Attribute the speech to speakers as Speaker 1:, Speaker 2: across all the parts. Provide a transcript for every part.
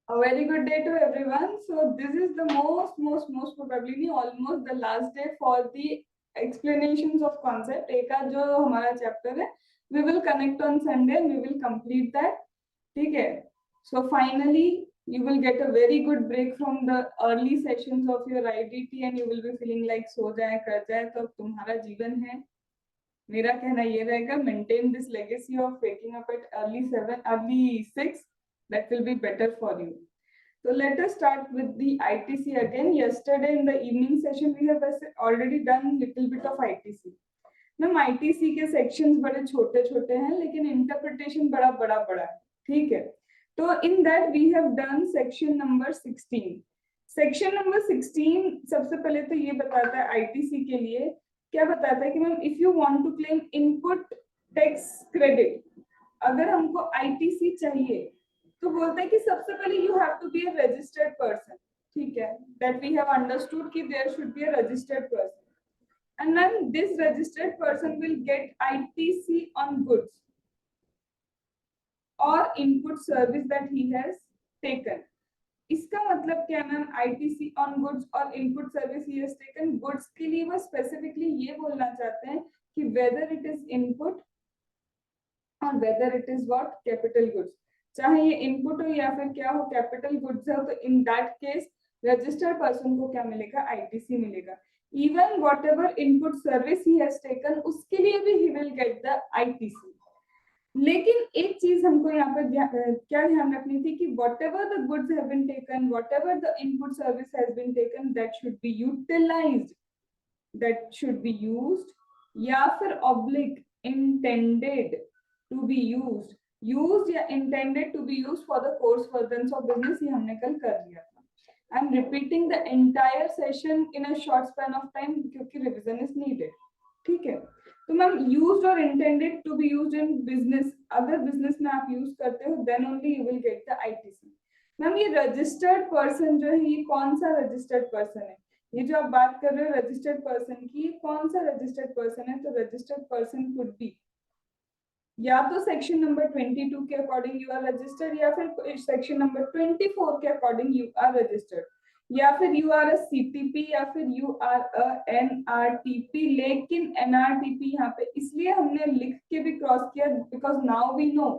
Speaker 1: A very good day to everyone. So this is the most probably almost the last day for the explanations of concept. एक का जो हमारा chapter है, we will connect on Sunday and we will complete that. ठीक है? So finally you will get a very good break from the early sessions of your IDT and you will be feeling like सो जाए कर जाए तो तुम्हारा जीवन है. मेरा कहना ये रहेगा, maintain this legacy of waking up at early 6. That will be better for you. So let us start with the ITC again. Yesterday in the evening session we have already done little bit of ITC. Ma'am ITC के sections बड़े छोटे छोटे हैं लेकिन interpretation बड़ा बड़ा बड़ा है. ठीक है, तो in that we have done section number 16. Section number 16 सबसे पहले तो ये बताता है आईटीसी के लिए, क्या बताता है कि ma'am if you want to claim input tax credit, अगर हमको आईटीसी चाहिए तो बोलता है कि सबसे पहले you have to be a registered person. ठीक है, दैट वी हैव अंडरस्टूड कि there should be a registered person and ma'am this registered person will get ITC on goods और input service that he has taken. इसका मतलब क्या ma'am, ITC on goods और input service he has taken. Goods के लिए वो specifically ये बोलना चाहते हैं कि वेदर इट इज इनपुट और weather it is what, capital goods. चाहे ये इनपुट हो या फिर क्या हो, कैपिटल गुड्स हो, तो in that case registered person को क्या मिलेगा, आईटीसी मिलेगा. Even what ever input service he has taken उसके लिए भी ही विल गेट द आईटीसी. लेकिन एक चीज हमको यहाँ पर क्या ध्यान रखनी थी कि whatever the goods have been taken, whatever the input service has been taken, that should be utilized, that should be used, या फिर oblique intended to be used या intended to be used for the course furtherance of business. ये हमने कल कर लिया था. I'm repeating the entire session in a short span of time क्योंकि revision is needed. ठीक है, तो मैम यूज्ड और intended to be used in business, अगर बिजनेस में आप यूज करते हो then only you will get the ITC. Ma'am ये रजिस्टर्ड पर्सन जो है, ये कौन सा रजिस्टर्ड पर्सन है? ये जो आप बात कर रहे हो रजिस्टर्ड पर्सन की, कौन सा रजिस्टर्ड पर्सन है? तो रजिस्टर्ड पर्सन कुड बी या तो सेक्शन नंबर 22 के अकॉर्डिंग यू आर रजिस्टर्ड, या फिर सेक्शन नंबर 24 के अकॉर्डिंग यू आर रजिस्टर्ड, या फिर यू आर अ सीटीपी, या फिर यू आर अ एनआरटीपी. लेकिन एनआरटीपी यहाँ पे इसलिए हमने लिख के भी क्रॉस किया बिकॉज नाउ वी नो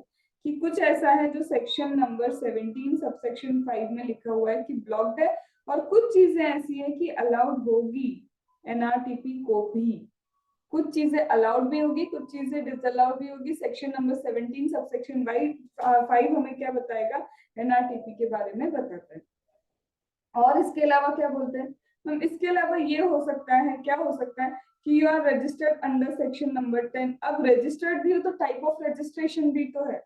Speaker 1: कि कुछ ऐसा है जो सेक्शन नंबर 17 सबसेक्शन 5 में लिखा हुआ है कि ब्लॉक्ड है, और कुछ चीजें ऐसी है कि अलाउड होगी एनआरटीपी को भी. कुछ चीजें अलाउड भी होगी, कुछ चीजें डिसअलाउड भी होगी. सेक्शन नंबर 17 सबसेक्शन 5 हमें क्या बताएगा, एनआरटीपी के बारे में बताता है. और इसके अलावा क्या बोलते हैं मैम, इसके अलावा ये हो सकता है, क्या हो सकता है कि you are registered under section number 10. अब रजिस्टर्ड भी हो तो टाइप ऑफ रजिस्ट्रेशन भी तो है,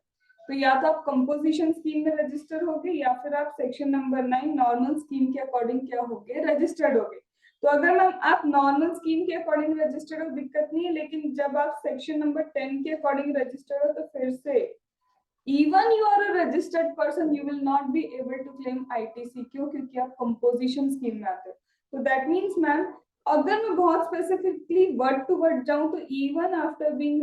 Speaker 1: तो या तो आप कंपोजिशन स्कीम में रजिस्टर होगे या फिर आप सेक्शन नंबर 9 नॉर्मल स्कीम के अकॉर्डिंग क्या होगे, रजिस्टर्ड होगे. तो अगर मैम आप नॉर्मल स्कीम के अकॉर्डिंग रजिस्टर्ड हो दिक्कत नहीं है, लेकिन जब आप सेक्शन नंबर 10 के अकॉर्डिंग रजिस्टर्ड हो तो फिर से even you are a registered person you will not be able to claim ITC. क्यों? क्योंकि आप composition scheme में आते हो. तो that means मैम अगर मैं बहुत specifically word to word जाऊं तो even after being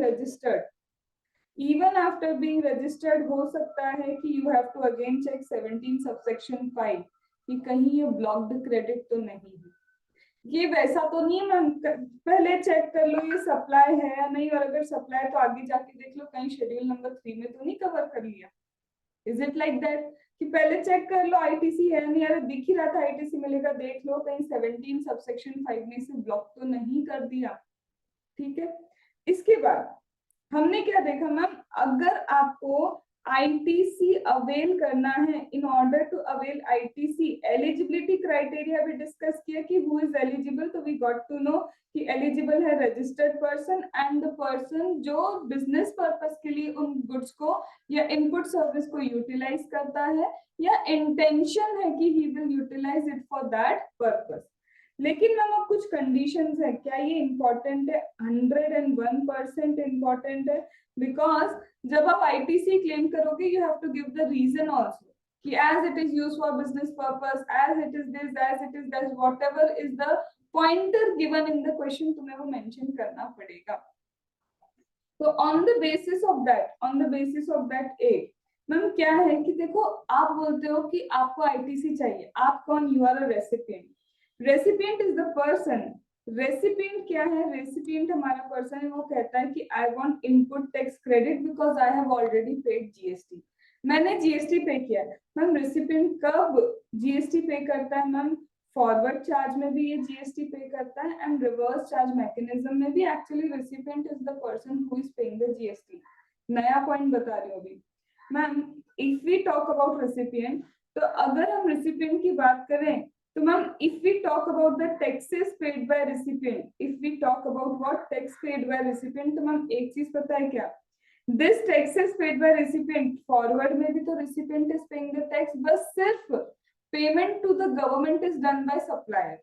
Speaker 1: registered हो सकता है कि you have to again check 17 subsection 5 कि कहीं ये blocked credit तो नहीं है. ये वैसा तो नहीं है मैम, पहले चेक कर लो ये सप्लाई है या नहीं, और अगर सप्लाई तो आगे जाके देख लो कहीं शेड्यूल नंबर 3 में तो नहीं कवर कर लिया. इज इट लाइक दैट कि पहले चेक कर लो आईटीसी है नहीं, यार दिख ही रहा था आईटीसी मिलेगा, देख लो कहीं 17 सबसेक्शन 5 में से ब्लॉक तो नहीं कर दिया. ठीक है, इसके बाद हमने क्या देखा मैम, अगर आपको आईटीसी अवेल करना है, in order to avail ITC eligibility criteria भी डिस्कस किया कि हु इज एलिजिबल. तो वी गॉट टू नो कि एलिजिबल है registered person and the person जो बिजनेस पर्पस के लिए उन गुड्स को या इनपुट सर्विस को यूटिलाइज करता है या इंटेंशन है कि he will utilize it for that purpose. लेकिन मैम अब कुछ कंडीशंस है, क्या ये इंपॉर्टेंट है? 101% इंपॉर्टेंट है, बिकॉज जब आप आईटीसी क्लेम करोगे you have to give the reason also कि as it is used for business purpose, as it is this, as it is that, whatever is the pointer given in the question तुम्हें वो mention करना पड़ेगा. तो on the basis of that uh ma'am क्या है कि देखो, आप बोलते हो कि आपको आईटीसी चाहिए, आप कौन, you are a recipient. Recipient is the person. Recipient क्या है, रेसिपिएंट हमारा पर्सन है, वो कहता है कि I want input tax credit because I have already paid GST. मैंने जीएसटी पे किया है। मैम रेसिपिएंट कब जीएसटी पे करता है मैम, फॉरवर्ड चार्ज में भी ये जीएसटी पे करता है एंड रिवर्स चार्ज मैकेनिज्म में भी actually recipient is the person who is paying the GST. नया पॉइंट बता रही हूँ अभी ma'am. If we talk about recipient, तो अगर हम रेसिपिएंट की बात करें तो ma'am if we talk about the taxes paid by recipient, if we talk about what tax paid by recipient, तो मैम एक चीज पता है क्या, this taxes paid by recipient, forward में भी तो recipient is paying the tax, बस सिर्फ payment to the government is done by supplier,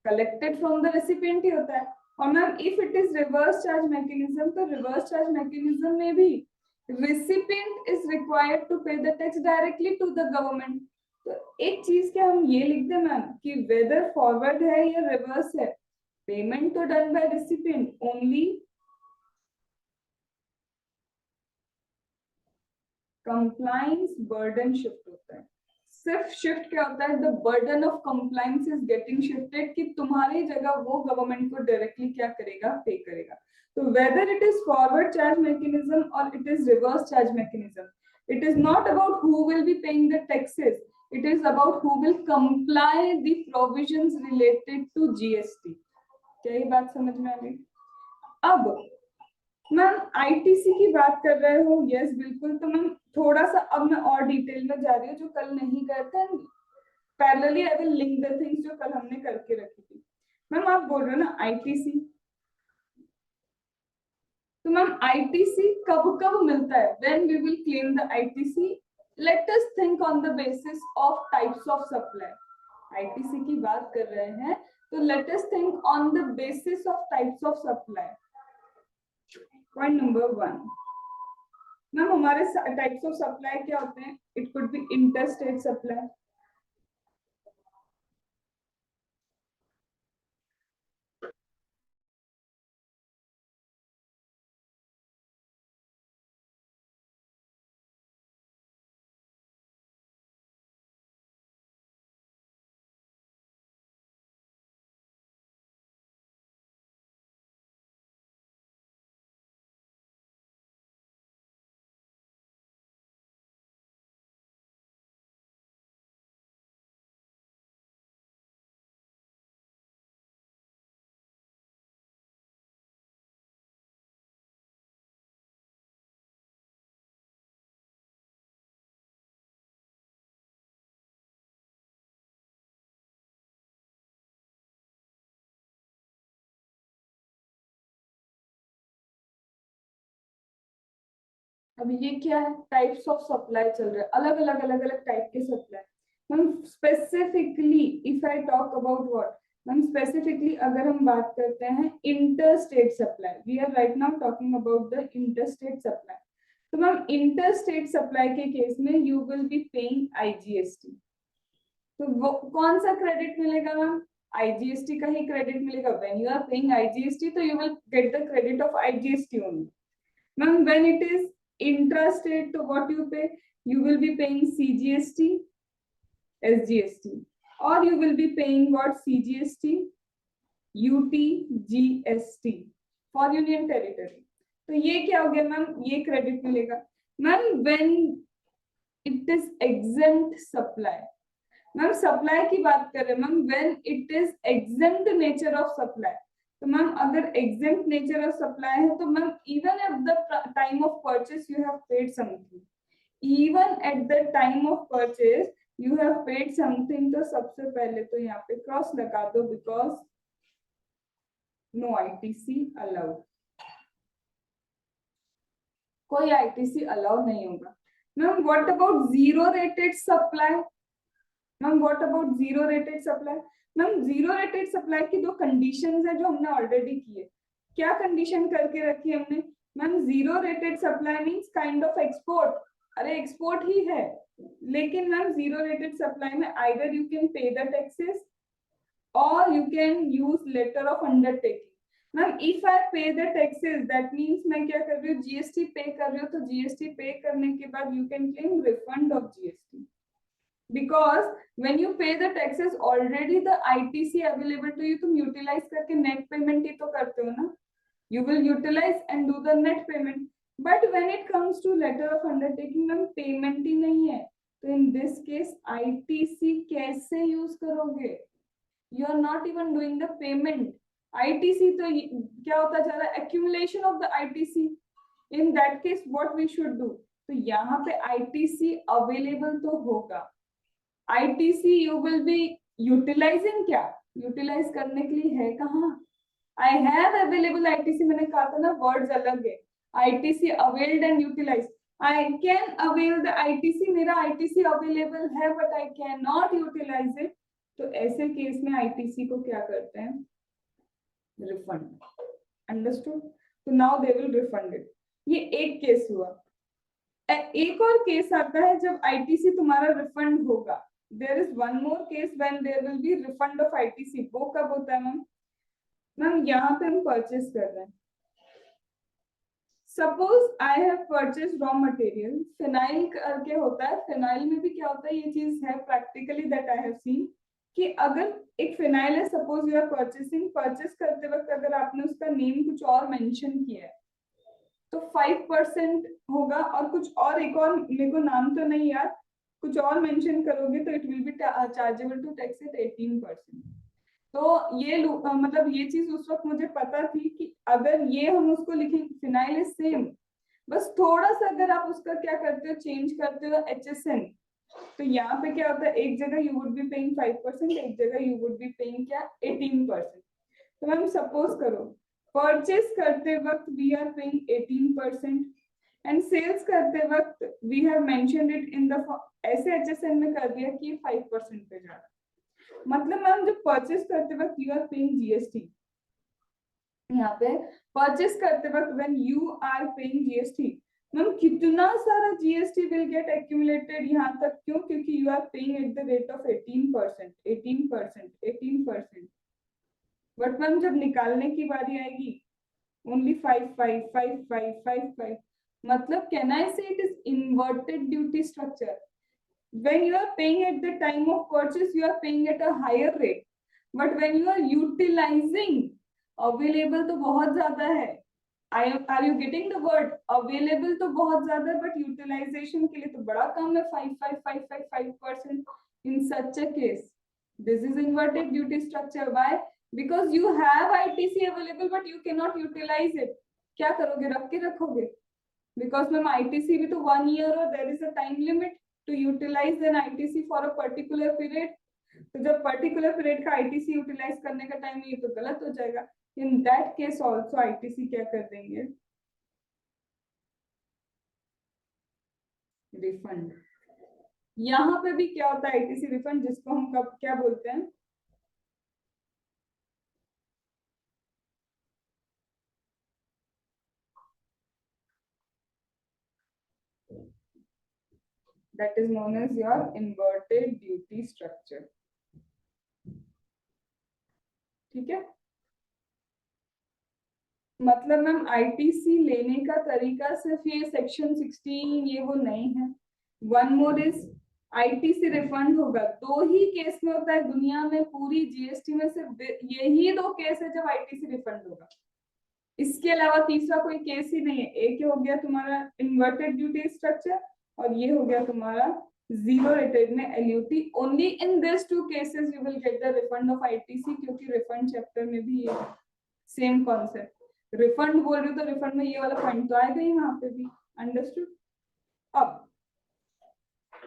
Speaker 1: collected from the recipient ही होता है। और ma'am if it is reverse charge mechanism, तो रिवर्स चार्ज मैकेनिज्म में भी recipient is required to pay the tax directly to the government। तो एक चीज क्या हम ये लिख दें मैम कि वेदर फॉरवर्ड है या रिवर्स है, पेमेंट तो done by recipient only, compliance burden shift होता है। सिर्फ शिफ्ट क्या होता है, the burden of compliance is getting shifted, कि तुम्हारी जगह वो गवर्नमेंट को डायरेक्टली क्या करेगा, पे करेगा। तो whether it is forward charge mechanism और it is reverse charge mechanism, it is not about who will be paying the taxes, it is about who will comply the provisions related to GST। क्या ये बात समझ में आ गई? अब ma'am ITC की बात कर रहे हो, यस बिल्कुल। तो मैम थोड़ा सा अब मैं और डिटेल में जा रही हूँ जो कल नहीं करते, parallelly I will link the things जो कल हमने करके रखी थी। मैम आप बोल रहे हो ना आईटीसी, तो मैम आईटीसी कब कब मिलता है, when we will claim the ITC, let us think on the basis of types of supply. ITC की बात कर रहे हैं तो let us think on the basis of types of supply. Point number 1 ma'am, हमारे टाइप्स ऑफ सप्लाई क्या होते हैं, it could be inter state supply, अब ये क्या है, टाइप्स ऑफ सप्लाई चल रहे हैं, अलग अलग टाइप के supply. Ma'am specifically if I talk about what, ma'am specifically अगर हम बात करते हैं inter state supply, we are right now talking about the inter state supply. तो मैम इंटर स्टेट सप्लाई के केस में you will be paying IGST. तो वो कौन सा क्रेडिट मिलेगा मैम, आईजीएसटी का ही क्रेडिट मिलेगा। When you are paying IGST तो you will get the credit of IGST only. Ma'am, when it is intrastate, so what you pay? You will be paying CGST, SGST, or you will be paying what? CGST, UT, GST for Union Territory. तो ये क्या हो गया ma'am, ये credit मिलेगा। Ma'am when it is exempt supply, ma'am supply की बात कर रहे हैं ma'am, when it is exempt nature of supply, तो मैम अगर एग्जेम्प्ट नेचर ऑफ सप्लाई है तो ma'am even at the time of purchase you have paid something, even at the time of purchase you have paid something. तो सबसे पहले तो यहाँ पे क्रॉस लगा दो, बिकॉज नो आईटीसी अलाउड, कोई आईटीसी अलाउड नहीं होगा। Ma'am what about zero rated supply, ma'am what about zero rated supply, ma'am zero rated supply की दो कंडीशंस है जो हमने ऑलरेडी की है। क्या कंडीशन करके रखी है हमने ma'am, zero rated supply means kind of export, अरे एक्सपोर्ट ही है, लेकिन मैम जीरो रेटेड सप्लाई में either you can pay the taxes और you can use letter of undertaking. Ma'am if I pay the taxes that means मैं क्या कर रही हूँ, जीएसटी पे कर रही हूँ, तो जीएसटी पे करने के बाद you can claim refund of GST, because when you pay the taxes already the ITC available to you, तुम यूटिलाइज करके नेट पेमेंट ही तो करते हो ना, you will utilize and do the net payment. But when it comes to letter of undertaking, ma'am payment ही नहीं है, तो in this case ITC कैसे यूज करोगे? You are not even doing the payment. ITC तो क्या होता जा रहा है, accumulation of the ITC. In that case what we should do? तो यहाँ पे ITC available तो होगा, ITC you will be utilizing, क्या यूटिलाइज करने के लिए है कहाँ? I have available ITC, मैंने कहा था ना वर्ड्स अलग है, ITC availed and utilized. I can avail the ITC, मेरा ITC अवेलेबल है but I cannot utilize it. तो ऐसे केस में ITC को क्या करते हैं, रिफंड, अंडरस्टूड? तो now they will refund it. ये एक केस हुआ। एक और केस आता है जब ITC तुम्हारा रिफंड होगा। There is one more case when there will be refund of ITC। वो कब होता है मैम? मैम यहाँ पे हम परचेस कर रहे हैं, suppose I have purchase raw material, phenyl करके होता है। फिनाइल में भी क्या होता है, ये चीज है practically that I have seen, कि अगर एक फिनाइल है, suppose you are purchasing, purchase करते वक्त अगर आपने उसका नेम कुछ और मेंशन किया है तो 5% होगा, और कुछ और एक और मेरे को नाम तो नहीं याद, कुछ और मेंशन करोगे तो it will be chargeable to tax at 18%। तो ये मतलब ये चीज उस वक्त मुझे पता थी कि अगर ये हम उसको लिखें फिनाइल इज सेम, बस थोड़ा सा अगर आप उसका क्या करते हो, चेंज करते हो HSN, तो यहाँ पे क्या होता है, एक जगह यू वुड बी पेइंग 5%, एक जगह यू वुड बी पेइंग क्या 18%। तो मैम सपोज करो परचेस करते वक्त we are paying 18% and sales करते वक्त we have mentioned it in the ऐसे HSN में कर दिया कि 5% पे जा रहा है। मतलब मैम जब परचेस करते वक्त यू आर पेइंग जीएसटी, यहाँ पे परचेस करते वक्त when you are paying GST, ma'am कितना सारा जीएसटी विल गेट एक्यूमुलेटेड यहाँ तक, क्यों? क्योंकि you are paying at the rate of 18%, 18%, 18%। But ma'am जब निकालने की बारी आएगी ओनली 5, मतलब कैन आई से it is inverted duty structure. When you are paying at the time of purchase, you are paying at a higher rate, but when you are utilizing, available तो बहुत ज्यादा है। Are you getting the word? Available तो बहुत ज्यादा है, but utilization के लिए तो बड़ा कम है, 5%। In such a case, this is inverted duty structure. Why? Because you have ITC available, but you cannot utilize it. क्या करोगे, रख के रखोगे? Because मैम ITC भी तो 1 year और there is a time limit to utilize an ITC for a particular period. तो जब पर्टिकुलर पीरियड का ITC यूटिलाइज करने का टाइम ये तो गलत हो जाएगा। In that case also ITC क्या कर देंगे, रिफंड। यहाँ पे भी क्या होता है ITC रिफंड, जिसको हम कब क्या बोलते हैं, that is known as your inverted duty structure। ठीक है, मतलब मैम ITC लेने का तरीका सिर्फ ये सेक्शन 16 ये वो नहीं है। One more is ITC refund होगा, दो ही केस में होता है दुनिया में, पूरी जीएसटी में सिर्फ यही दो केस है जब ITC रिफंड होगा। इसके अलावा तीसरा कोई केस ही नहीं है। एक हो गया तुम्हारा इन्वर्टेड ड्यूटी स्ट्रक्चर और ये हो गया तुम्हारा जीरो रेटेड में LUT। Only in this two cases you will get the refund of ITC, क्योंकि रिफंड चैप्टर में भी ये सेम कॉन्सेप्ट, रिफंड बोल रही हूँ तो रिफंड में ये वाला पॉइंट तो आएगा ही वहां पे भी, अंडरस्टूड। अब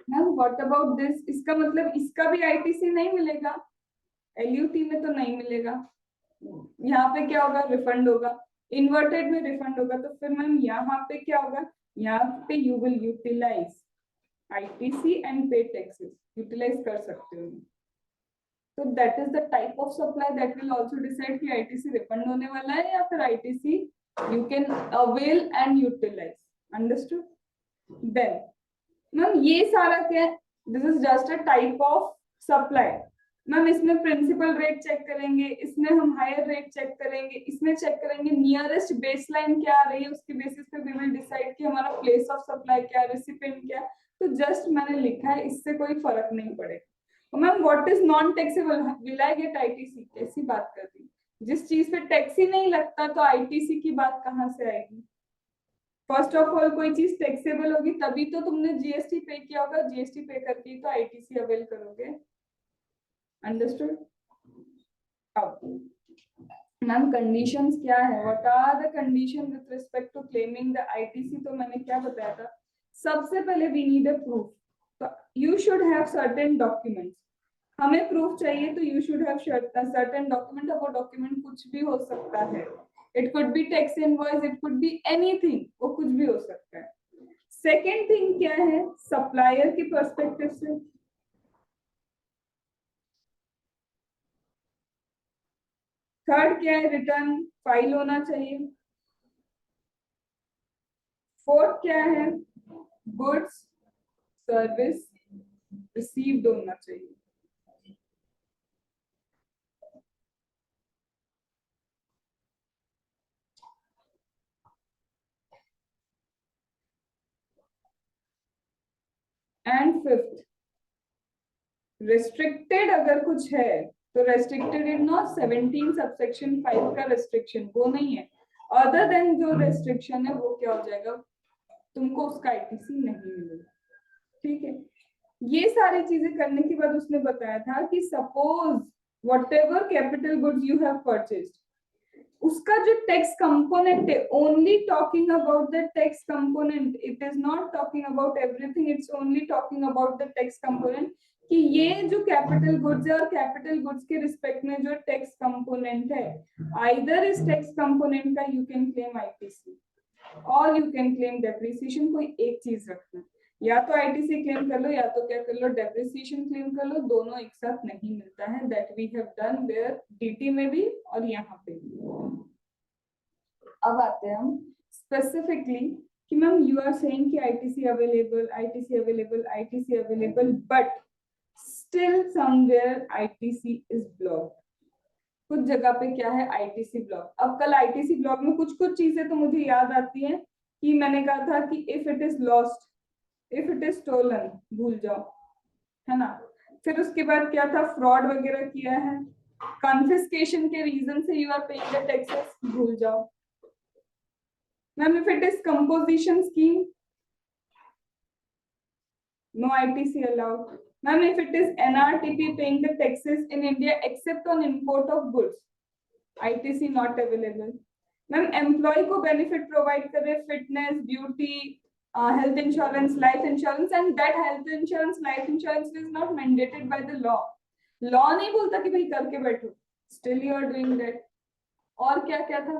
Speaker 1: मैम व्हाट अबाउट दिस, इसका मतलब इसका भी ITC नहीं मिलेगा, LUT में तो नहीं मिलेगा, यहाँ पे क्या होगा, रिफंड होगा, इन्वर्टेड में रिफंड होगा। तो फिर मैम यहाँ पे क्या होगा, यहाँ पे you will utilise ITC and pay taxes, utilise कर सकते हो। तो that is the type of supply that will also decide कि ITC रिफंड होने वाला है या फिर ITC you can avail and utilise, understood. Then ma'am ये सारा क्या है, this is just a type of supply. Ma'am इसमें प्रिंसिपल रेट चेक करेंगे, इसमें हम हायर रेट चेक करेंगे, इसमें चेक करेंगे नियरेस्ट बेसलाइन क्या आ रही है, उसके बेसिस पे वी विल डिसाइड कि हमारा प्लेस ऑफ सप्लाई क्या, रेसिपिएंट क्या। तो जस्ट मैंने लिखा है, इससे कोई फर्क नहीं पड़ेगा। Ma'am what is non taxable, will I get ITC? कैसी बात कर दी, जिस चीज पे टैक्स ही नहीं लगता तो आईटीसी की बात कहाँ से आएगी? फर्स्ट ऑफ ऑल कोई चीज टैक्सेबल होगी तभी तो तुमने जीएसटी पे किया होगा, जीएसटी पे करके ही तो आईटीसी अवेल करोगे। अंडरस्टूड? अब मैम कंडीशंस क्या है, what are the condition with respect to claiming the ITC? तो मैंने क्या बताया था, सबसे पहले वी नीड अ प्रूफ। तो you should have certain documents, हमें प्रूफ चाहिए तो you should have certain document. वो डॉक्यूमेंट कुछ भी हो सकता है, it could be tax invoice, it could be anything, वो कुछ भी हो सकता है। सेकेंड थिंग क्या है, सप्लायर की पर्सपेक्टिव से थर्ड क्या है, रिटर्न फाइल होना चाहिए। फोर्थ क्या है, गुड्स सर्विस रिसीव्ड होना चाहिए। एंड फिफ्थ, रिस्ट्रिक्टेड अगर कुछ है तो रेस्ट्रिक्टेड इन नॉट 17 सबसेक्शन 5 का रेस्ट्रिक्शन, वो नहीं है। अदर देन जो रेस्ट्रिक्शन है वो क्या हो जाएगा, तुमको उसका आईटीसी नहीं मिलेगा। ठीक है, ये सारी चीजें करने के बाद उसने बताया था कि suppose what ever capital goods you have purchased, उसका जो टैक्स कंपोनेंट है, only talking about the tax component, it is not talking about everything, it's only talking about the tax component. कि ये जो कैपिटल गुड्स है और capital goods के respect में जो टैक्स कंपोनेंट है, आइदर इस टैक्स कंपोनेंट का यू कैन क्लेम आईटीसी और यू कैन क्लेम डेप्रिसिएशन। कोई एक चीज रखना, या तो आईटीसी क्लेम कर लो या तो क्या कर लो, डेप्रिसिएशन क्लेम कर लो, दोनों एक साथ नहीं मिलता है। That we have done there DT में भी और यहाँ पे भी। अब आते हैं हम स्पेसिफिकली कि मैम यू आर सेइंग कि ITC available, ITC available, ITC available, but still somewhere ITC is blocked. कुछ जगह पे क्या है, आईटीसी ब्लॉक। अब कल आईटीसी ब्लॉक में कुछ कुछ चीजें तो मुझे याद आती हैं कि मैंने कहा था कि if it is lost, if it is stolen, भूल जाओ, है ना। फिर उसके बाद क्या था, फ्रॉड वगैरह किया है, कॉन्फिस्केशन के रीजन से you are paying the taxes, भूल जाओ। Ma'am if it is composition scheme, no ITC allowed. Ma'am, if it is NRTP paying the taxes in India except on import of goods, ITC not available. Ma'am, employee को benefit provide करे, fitness, beauty, health insurance, life insurance, and that health insurance, life insurance is not mandated by the law. Law नहीं बोलता कि भाई करके बैठो, still you are doing that. और क्या क्या था,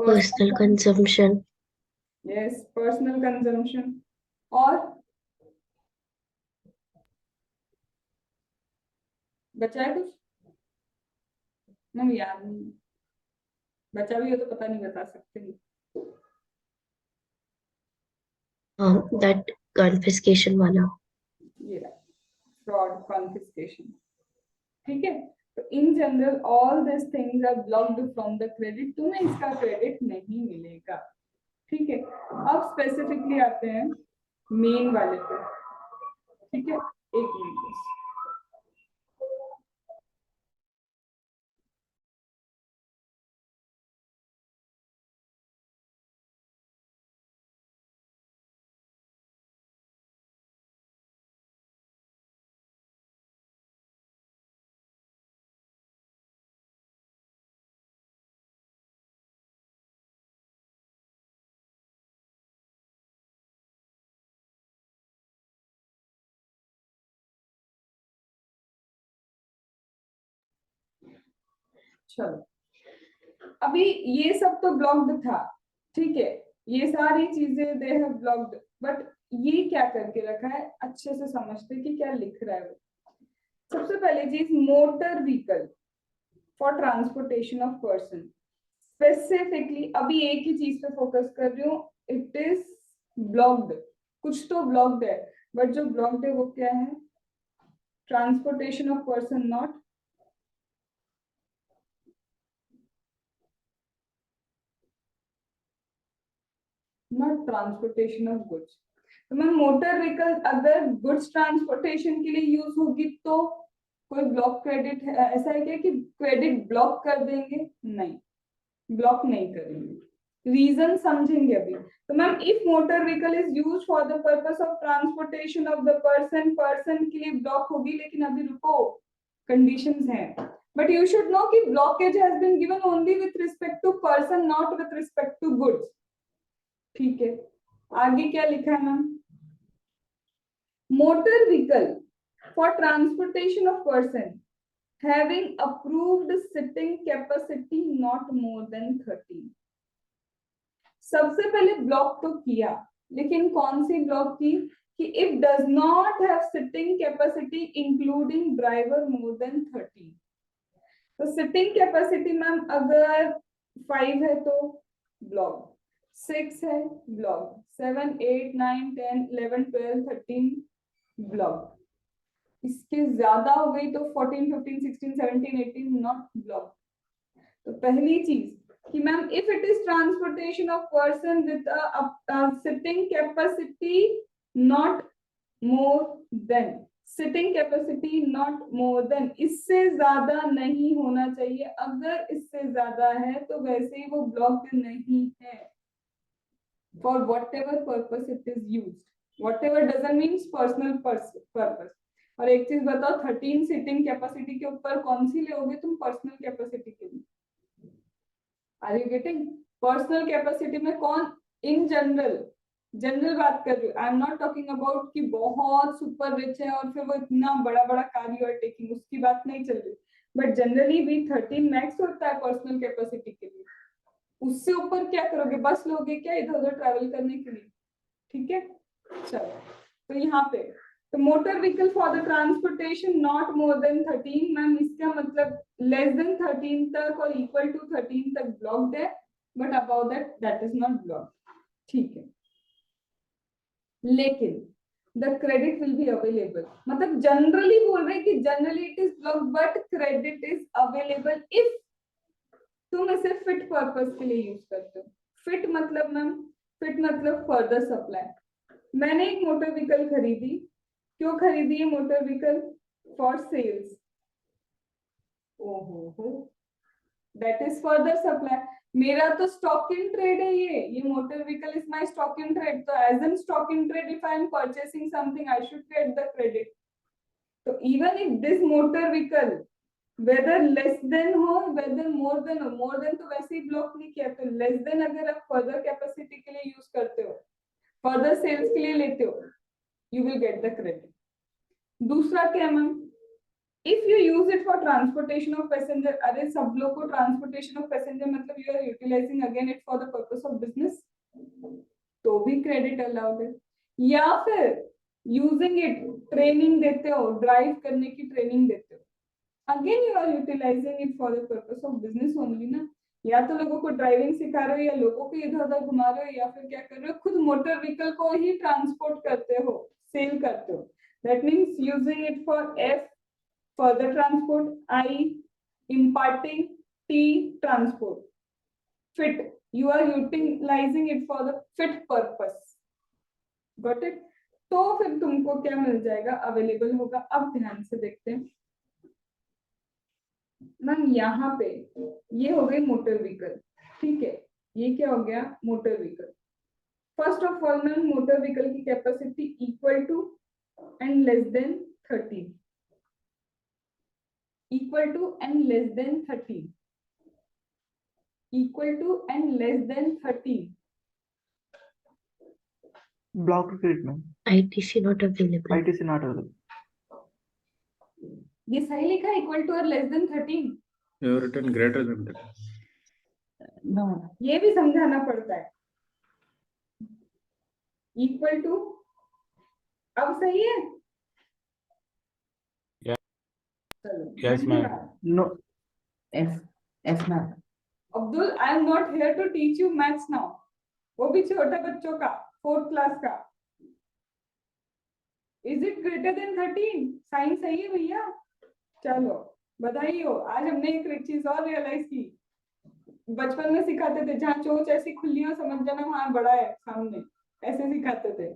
Speaker 2: Personal consumption.
Speaker 1: yes, personal consumption. और बचा है कुछ? नहीं याद नहीं, बचा भी हो तो पता नहीं, बता सकते हैं।
Speaker 2: That confiscation वाला.
Speaker 1: ये फ्रॉड कॉन्फिस्केशन। ठीक है, तो in general all this things are blocked from the credit, तुम्हें इसका क्रेडिट नहीं मिलेगा। ठीक है, अब स्पेसिफिकली आते हैं मेन वाले पे। ठीक है, एक मिनट। चलो, अभी ये सब तो ब्लॉक्ड था, ठीक है, ये सारी चीजें दे हैव ब्लॉक्ड, बट ये क्या करके रखा है, अच्छे से समझते कि क्या लिख रहा है वो। सबसे पहले चीज, motor vehicle for transportation of person. Specifically अभी एक ही चीज पे फोकस कर रही हूँ, इट इज ब्लॉक्ड। कुछ तो ब्लॉक्ड है, बट जो ब्लॉक्ड है वो क्या है, transportation of person not transportation of goods. तो मैम मोटर व्हीकल अगर गुड्स ट्रांसपोर्टेशन के लिए यूज होगी तो कोई ब्लॉक क्रेडिट है, ऐसा है क्या कि क्रेडिट ब्लॉक कर देंगे? नहीं, ब्लॉक नहीं करेंगे। रीजन समझेंगे अभी। तो ma'am if motor vehicle is used for the purpose of transportation of the person, person के लिए ब्लॉक होगी, लेकिन अभी रुको, कंडीशंस हैं। बट यू शुड नो कि blockage has been given only with respect to person, not with respect to goods. ठीक है, आगे क्या लिखा है ma'am? Motor vehicle for transportation of person having approved sitting capacity not more than 30। सबसे पहले block तो किया, लेकिन कौन सी ब्लॉक की? कि if does not have sitting capacity including driver more than 30। तो सिटिंग कैपेसिटी मैम अगर 5 है तो ब्लॉक, 6 है ब्लॉक, 7 8 9 10 11 12 13 ब्लॉक। इसके ज्यादा हो गई तो 14 15 16 17 18 नॉट ब्लॉक। तो पहली चीज कि ma'am if it is transportation of person with sitting capacity not more than, sitting capacity not more than, इससे ज्यादा नहीं होना चाहिए। अगर इससे ज्यादा है तो वैसे ही वो ब्लॉक्ड नहीं है, for what ever purpose it is used. What ever doesn't means personal purpose. और एक चीज बताओ, 13 सीटिंग कैपेसिटी के ऊपर कौन सी लोगे तुम पर्सनल कैपेसिटी के लिए? Are you getting? Personal capacity में कौन इन जनरल बात कर रही हूँ। I am not talking about कि बहुत सुपर रिच है और फिर वो इतना बड़ा बड़ा कार यू आर टेकिंग, उसकी बात नहीं चल रही। बट जनरली भी 13 मैक्स होता है पर्सनल कैपेसिटी के लिए। उससे ऊपर क्या करोगे? बस लोगे क्या इधर उधर ट्रैवल करने के लिए? ठीक है, चलो। तो यहाँ पे तो motor vehicle for the transportation not more than 13, ma'am इसका मतलब लेस देन 13 तक और इक्वल टू 13 तक ब्लॉक्ड है, but about that is not blocked. ठीक है, लेकिन the credit will be available, मतलब जनरली बोल रहे हैं कि generally it is blocked but credit is available if तुम इसे फिट पर्पस के लिए यूज करते हो। फिट मतलब मैम, फिट मतलब फर्दर सप्लाई। मैंने एक मोटर व्हीकल खरीदी, क्यों खरीदी है मोटर व्हीकल? For sales. ओहो, दैट इज फर्दर सप्लाई। मेरा तो स्टॉक इन ट्रेड है, ये motor vehicle is my stock in trade. तो as an stock in trade if I am purchasing something I should get the credit. तो even if this motor vehicle whether less than हो whether more than हो, more than तो वैसे ही block नहीं किया, तो less than अगर आप फर्दर कैपेसिटी के लिए यूज करते हो, फर्दर सेल्स के लिए लेते हो, you will get the credit. दूसरा क्या ma'am? If you use it for transportation of passenger, अरे सब लोग को ट्रांसपोर्टेशन ऑफ पैसेंजर मतलब you are utilising again it for the purpose of business, तो भी क्रेडिट अलाउड है। या फिर यूजिंग इट, ट्रेनिंग देते हो, ड्राइव करने की ट्रेनिंग देते हो, again you are utilising it for the purpose of business only ना। या तो लोगों को ड्राइविंग सिखा रहे हो, या लोगों को इधर उधर घुमा रहे हो, या फिर क्या कर रहे हो, खुद मोटर व्हीकल को ही ट्रांसपोर्ट करते हो, सेल करते हो। That means using it for F further transport, I imparting, T transport, fit, you are utilizing it for the fit purpose, got it? तो फिर तुमको क्या मिल जाएगा? अवेलेबल होगा। अब ध्यान से देखते हैं मैम, यहाँ पे ये हो गई मोटर व्हीकल, ठीक है, ये क्या हो गया? Motor vehicle. First of all ma'am motor vehicle की capacity equal to and less than 30, equal to and less than 30, equal to and less than 30।
Speaker 3: Block credit में
Speaker 2: ITC not available.
Speaker 3: ITC not available.
Speaker 1: ये सही लिखा है, equal to और less than 30।
Speaker 4: You have written greater than that.
Speaker 1: no, ये भी समझाना पड़ता है। equal to अब सही है?
Speaker 4: Yes, ma'am.
Speaker 3: No.
Speaker 5: Yes, ma'am.
Speaker 1: Abdul, I am not here to teach you maths now, वो भी छोटे बच्चों का, 4th क्लास का। Is it greater than 13? Sign सही है भैया? चलो बधाई हो, आज हमने एक चीज और रियलाइज की। बचपन में सिखाते थे जहाँ चोंच ऐसी खुली हो समझ जाना वहां बड़ा है सामने, ऐसे सिखाते थे।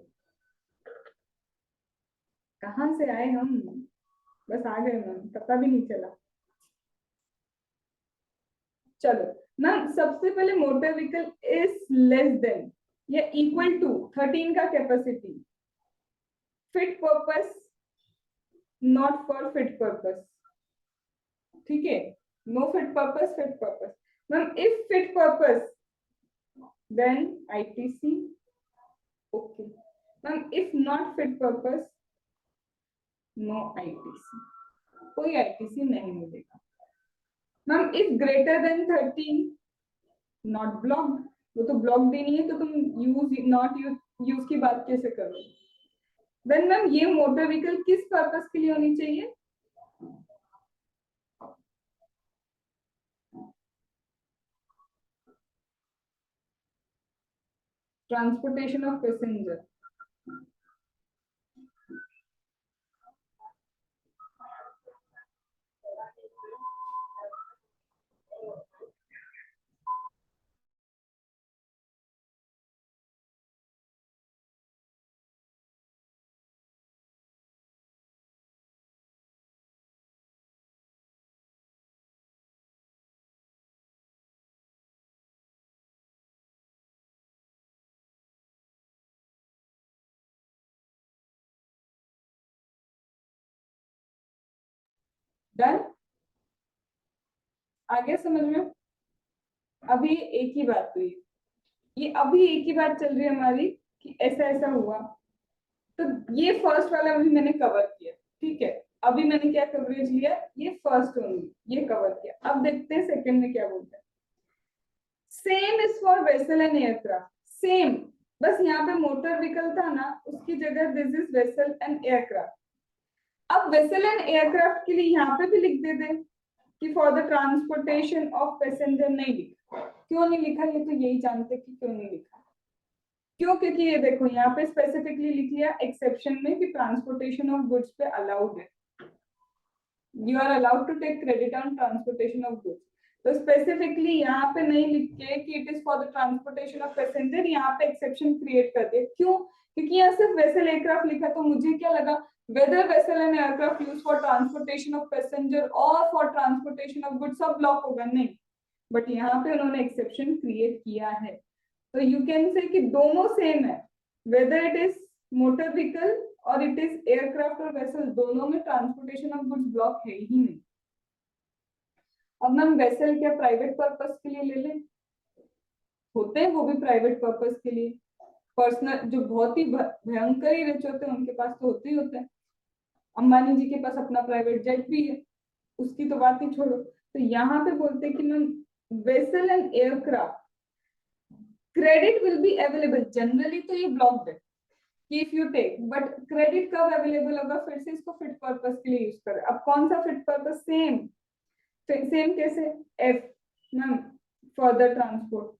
Speaker 1: कहाँ से आए हम, बस आ गए हम, पता भी नहीं चला। चलो ना, सबसे पहले motor vehicle is less than या इक्वल टू 13 का capacity, fit purpose, not for fit purpose. ठीक है, no fit purpose, fit purpose. Ma'am if fit purpose then ITC, okay. Ma'am if not fit purpose, no ITC, कोई ITC नहीं मिलेगा। Ma'am if greater than 13, not blocked, वो तो blocked ही नहीं है, तो तुम यूज नॉट यूज की बात कैसे करोगे? देन मैम ये मोटर व्हीकल किस पर्पस के लिए होनी चाहिए? Transportation of passenger. डन, आगे समझ में? अभी एक ही बात हुई, ये अभी एक ही बात चल रही है हमारी कि ऐसा ऐसा हुआ, तो ये फर्स्ट वाला भी मैंने कवर किया। ठीक है, अभी मैंने क्या कवरेज लिया, ये फर्स्ट ओनली, ये कवर किया। अब देखते हैं सेकंड में क्या बोलते हैं। Same is for vessel and aircraft, same, बस यहाँ पे मोटर व्हीकल था ना, उसकी जगह this is vessel and aircraft. अब वेसल एंड एयरक्राफ्ट के लिए यहाँ पे भी लिख देते कि for the transportation of passenger, नहीं लिखा। क्यों नहीं लिखा, ये तो यही जानते कि क्यों नहीं लिखा। क्यों? क्योंकि ये देखो यहाँ पे स्पेसिफिकली लिख लिया एक्सेप्शन में कि ट्रांसपोर्टेशन ऑफ गुड्स पे अलाउड है, you are allowed to take credit on transportation of goods. तो स्पेसिफिकली यहाँ पे नहीं लिख के कि it is for the transportation of passenger, यहाँ पे एक्सेप्शन क्रिएट कर दिया। क्यों? क्योंकि यहाँ सिर्फ वेसल एयरक्राफ्ट लिखा, तो मुझे क्या लगा, whether vessel and aircraft used for transportation of passenger or for transportation of goods सब ब्लॉक होगा, नहीं। बट यहाँ पे उन्होंने एक्सेप्शन क्रिएट किया है, तो यू कैन से कि दोनों सेम है, weather it is motor vehicle और इट इज एयरक्राफ्ट और वेसल, दोनों में ट्रांसपोर्टेशन ऑफ गुड्स ब्लॉक है ही नहीं। अब हम वेसल क्या प्राइवेट पर्पस के लिए ले लें? होते हैं वो भी प्राइवेट पर्पस के लिए, पर्सनल, जो बहुत ही भयंकर ही रिच होते हैं उनके पास तो होते ही होते हैं। अंबानी जी के पास अपना प्राइवेट जेट भी है, उसकी तो बात ही छोड़ो। तो यहाँ पे बोलते हैं कि ma'am vessel and aircraft credit will be available, generally तो ये ब्लॉक्ड है कि if you take, but credit कब अवेलेबल होगा, फिर से इसको फिट पर्पस के लिए यूज करें। अब कौन सा फिट पर्पस? सेम, सेम कैसे? F ma'am further transport,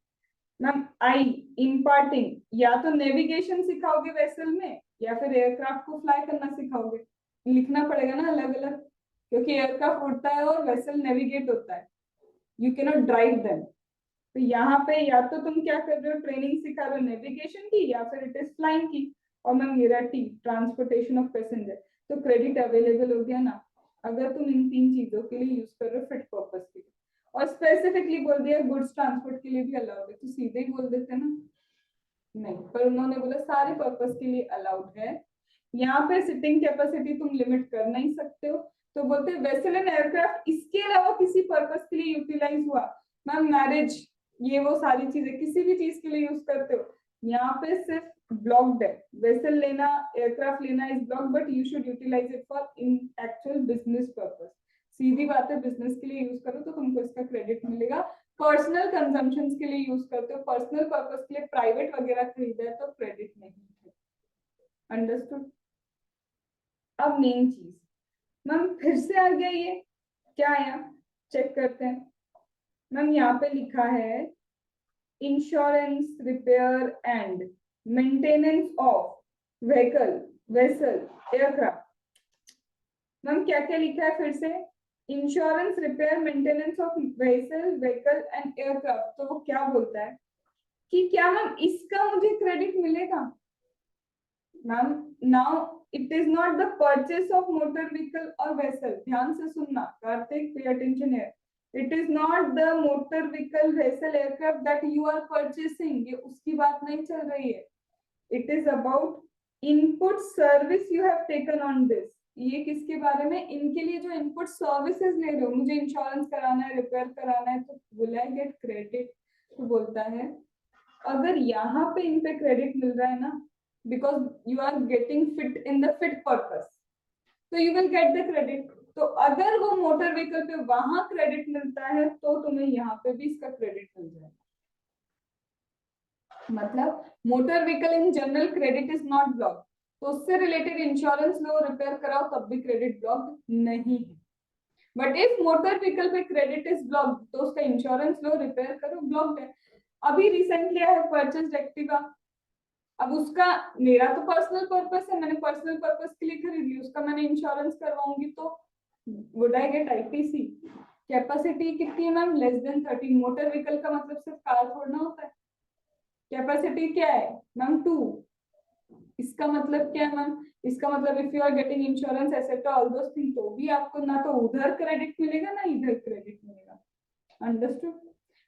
Speaker 1: ma'am आई इम्पार्टिंग, या तो नेविगेशन सिखाओगे वेसल में या फिर एयरक्राफ्ट को फ्लाई करना सिखाओगे, लिखना पड़ेगा ना अलग अलग, क्योंकि एयरक्राफ्ट उड़ता है और वेसल नेविगेट होता है, you can not drive them. तो यहाँ पे या तो तुम क्या कर रहे हो, ट्रेनिंग सिखा रहे हो नेविगेशन की, या फिर इट इज फ्लाइंग की, और मैम मेरा टी ट्रांसपोर्टेशन ऑफ पैसेंजर, तो क्रेडिट अवेलेबल हो गया ना, अगर तुम इन तीन चीजों के लिए यूज कर रहे हो फिट पर्पस के लिए। और स्पेसिफिकली बोल दिया गुड्स ट्रांसपोर्ट के लिए भी अलाउड है, तो सीधे ही बोल देते ना, नहीं, पर उन्होंने बोला सारे पर्पस के लिए अलाउड है। यहाँ पे सिटिंग कैपेसिटी तुम लिमिट कर नहीं सकते हो, तो बोलते हैं वेसल एंड एयरक्राफ्ट इसके अलावा किसी पर्पस के लिए यूटिलाइज हुआ, मैम मैरिज, ये वो सारी चीजें किसी भी चीज के लिए यूज करते हो, यहाँ पे सिर्फ ब्लॉक्ड है। वेसल लेना, एयरक्राफ्ट लेना is block, but you should utilize it for in actual business purpose. सीधी बात है, बिजनेस के लिए यूज करो तो तुमको इसका क्रेडिट मिलेगा। पर्सनल कंजम्पशन के लिए यूज करते हो, पर्सनल पर्पस के लिए प्राइवेट वगैरह खरीदा है तो क्रेडिट नहीं है। अंडरस्टूड? अब मेन चीज मैम फिर से आ गया, ये क्या आया चेक करते हैं। मैम यहाँ पे लिखा है insurance, repair and maintenance of vehicle vessel, aircraft. Ma'am क्या क्या लिखा है फिर से? Insurance, repair, maintenance of vessel, vehicle and aircraft. तो वो क्या बोलता है कि क्या मैम इसका मुझे क्रेडिट मिलेगा? Ma'am now it is not the purchase of motor vehicle और वेसल। ध्यान से सुनना Kartik, pay attention here. It is not the motor vehicle, vessel, aircraft that you are purchasing. ये उसकी बात नहीं चल रही है। It is about input service you have taken on this. ये किसके बारे में? इनके लिए जो इनपुट सर्विसेज ले रहे हो, मुझे इंश्योरेंस कराना है, रिपेयर कराना है, तो विल आई गेट क्रेडिट? तो बोलता है अगर यहाँ पे इन पे क्रेडिट मिल रहा है ना, because you are getting fit in the fit purpose, तो you will get the credit. तो अगर वो मोटर व्हीकल पे वहां क्रेडिट मिलता है तो तुम्हें यहाँ पे भी इसका क्रेडिट मिल जाएगा। मतलब motor vehicle in general credit is not block, तो उससे रिलेटेड इंश्योरेंस लो, रिपेयर कराओ, तब भी क्रेडिट ब्लॉक नहीं है। बट इफ मोटर व्हीकल पे क्रेडिट इज ब्लॉक, तो उसका इंश्योरेंस लो, रिपेयर करो, ब्लॉक्ड है। अभी recently I have purchased Activa. अब उसका, मेरा तो पर्सनल पर्पस है, मैंने पर्सनल पर्पस के लिए खरीद ली, उसका मैंने इंश्योरेंस करवाऊंगी तो would I get ITC? Capacity कितनी है ma'am? Less than 13। Motor vehicle का मतलब सिर्फ कार थोड़ा होता है। कैपेसिटी क्या है मैम? 2। इसका मतलब क्या है मैम? इसका मतलब if you are getting insurance etcetera all those thing, तो भी आपको ना तो उधर क्रेडिट मिलेगा ना इधर क्रेडिट मिलेगा। अंडरस्टूड?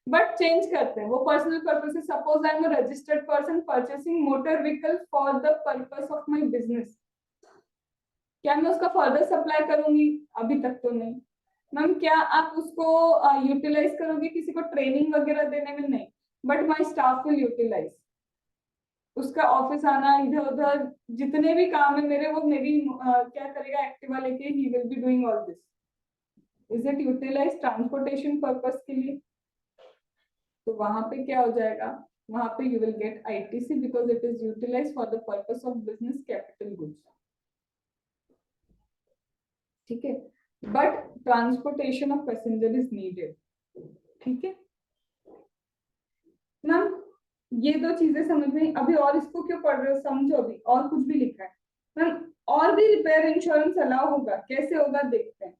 Speaker 1: बट चेंज करते हैं, वो पर्सनल पर्पस है। Suppose I am a registered person purchasing motor vehicle for the purpose of my business. क्या मैं उसका फर्दर सप्लाई करूंगी? अभी तक तो नहीं। मैम क्या आप उसको यूटिलाइज करोगे किसी को ट्रेनिंग वगैरह देने में? नहीं। But my staff will utilize. उसका ऑफिस आना, इधर उधर जितने भी काम है मेरे, वो मेरी क्या करेगा? एक्टिवा लेके ही will be doing all this. Is it utilise transportation purpose के लिए? तो वहां पे क्या हो जाएगा? वहां पे you will get ITC because it is utilise for the purpose of business capital goods. ठीक है, but transportation of passenger is needed. ठीक है मैम, ये दो चीजें समझ में। अभी और इसको क्यों पढ़ रहे हो? समझो, अभी और कुछ भी लिखा है मैम। और भी रिपेयर इंश्योरेंस अलाउ होगा, कैसे होगा देखते हैं।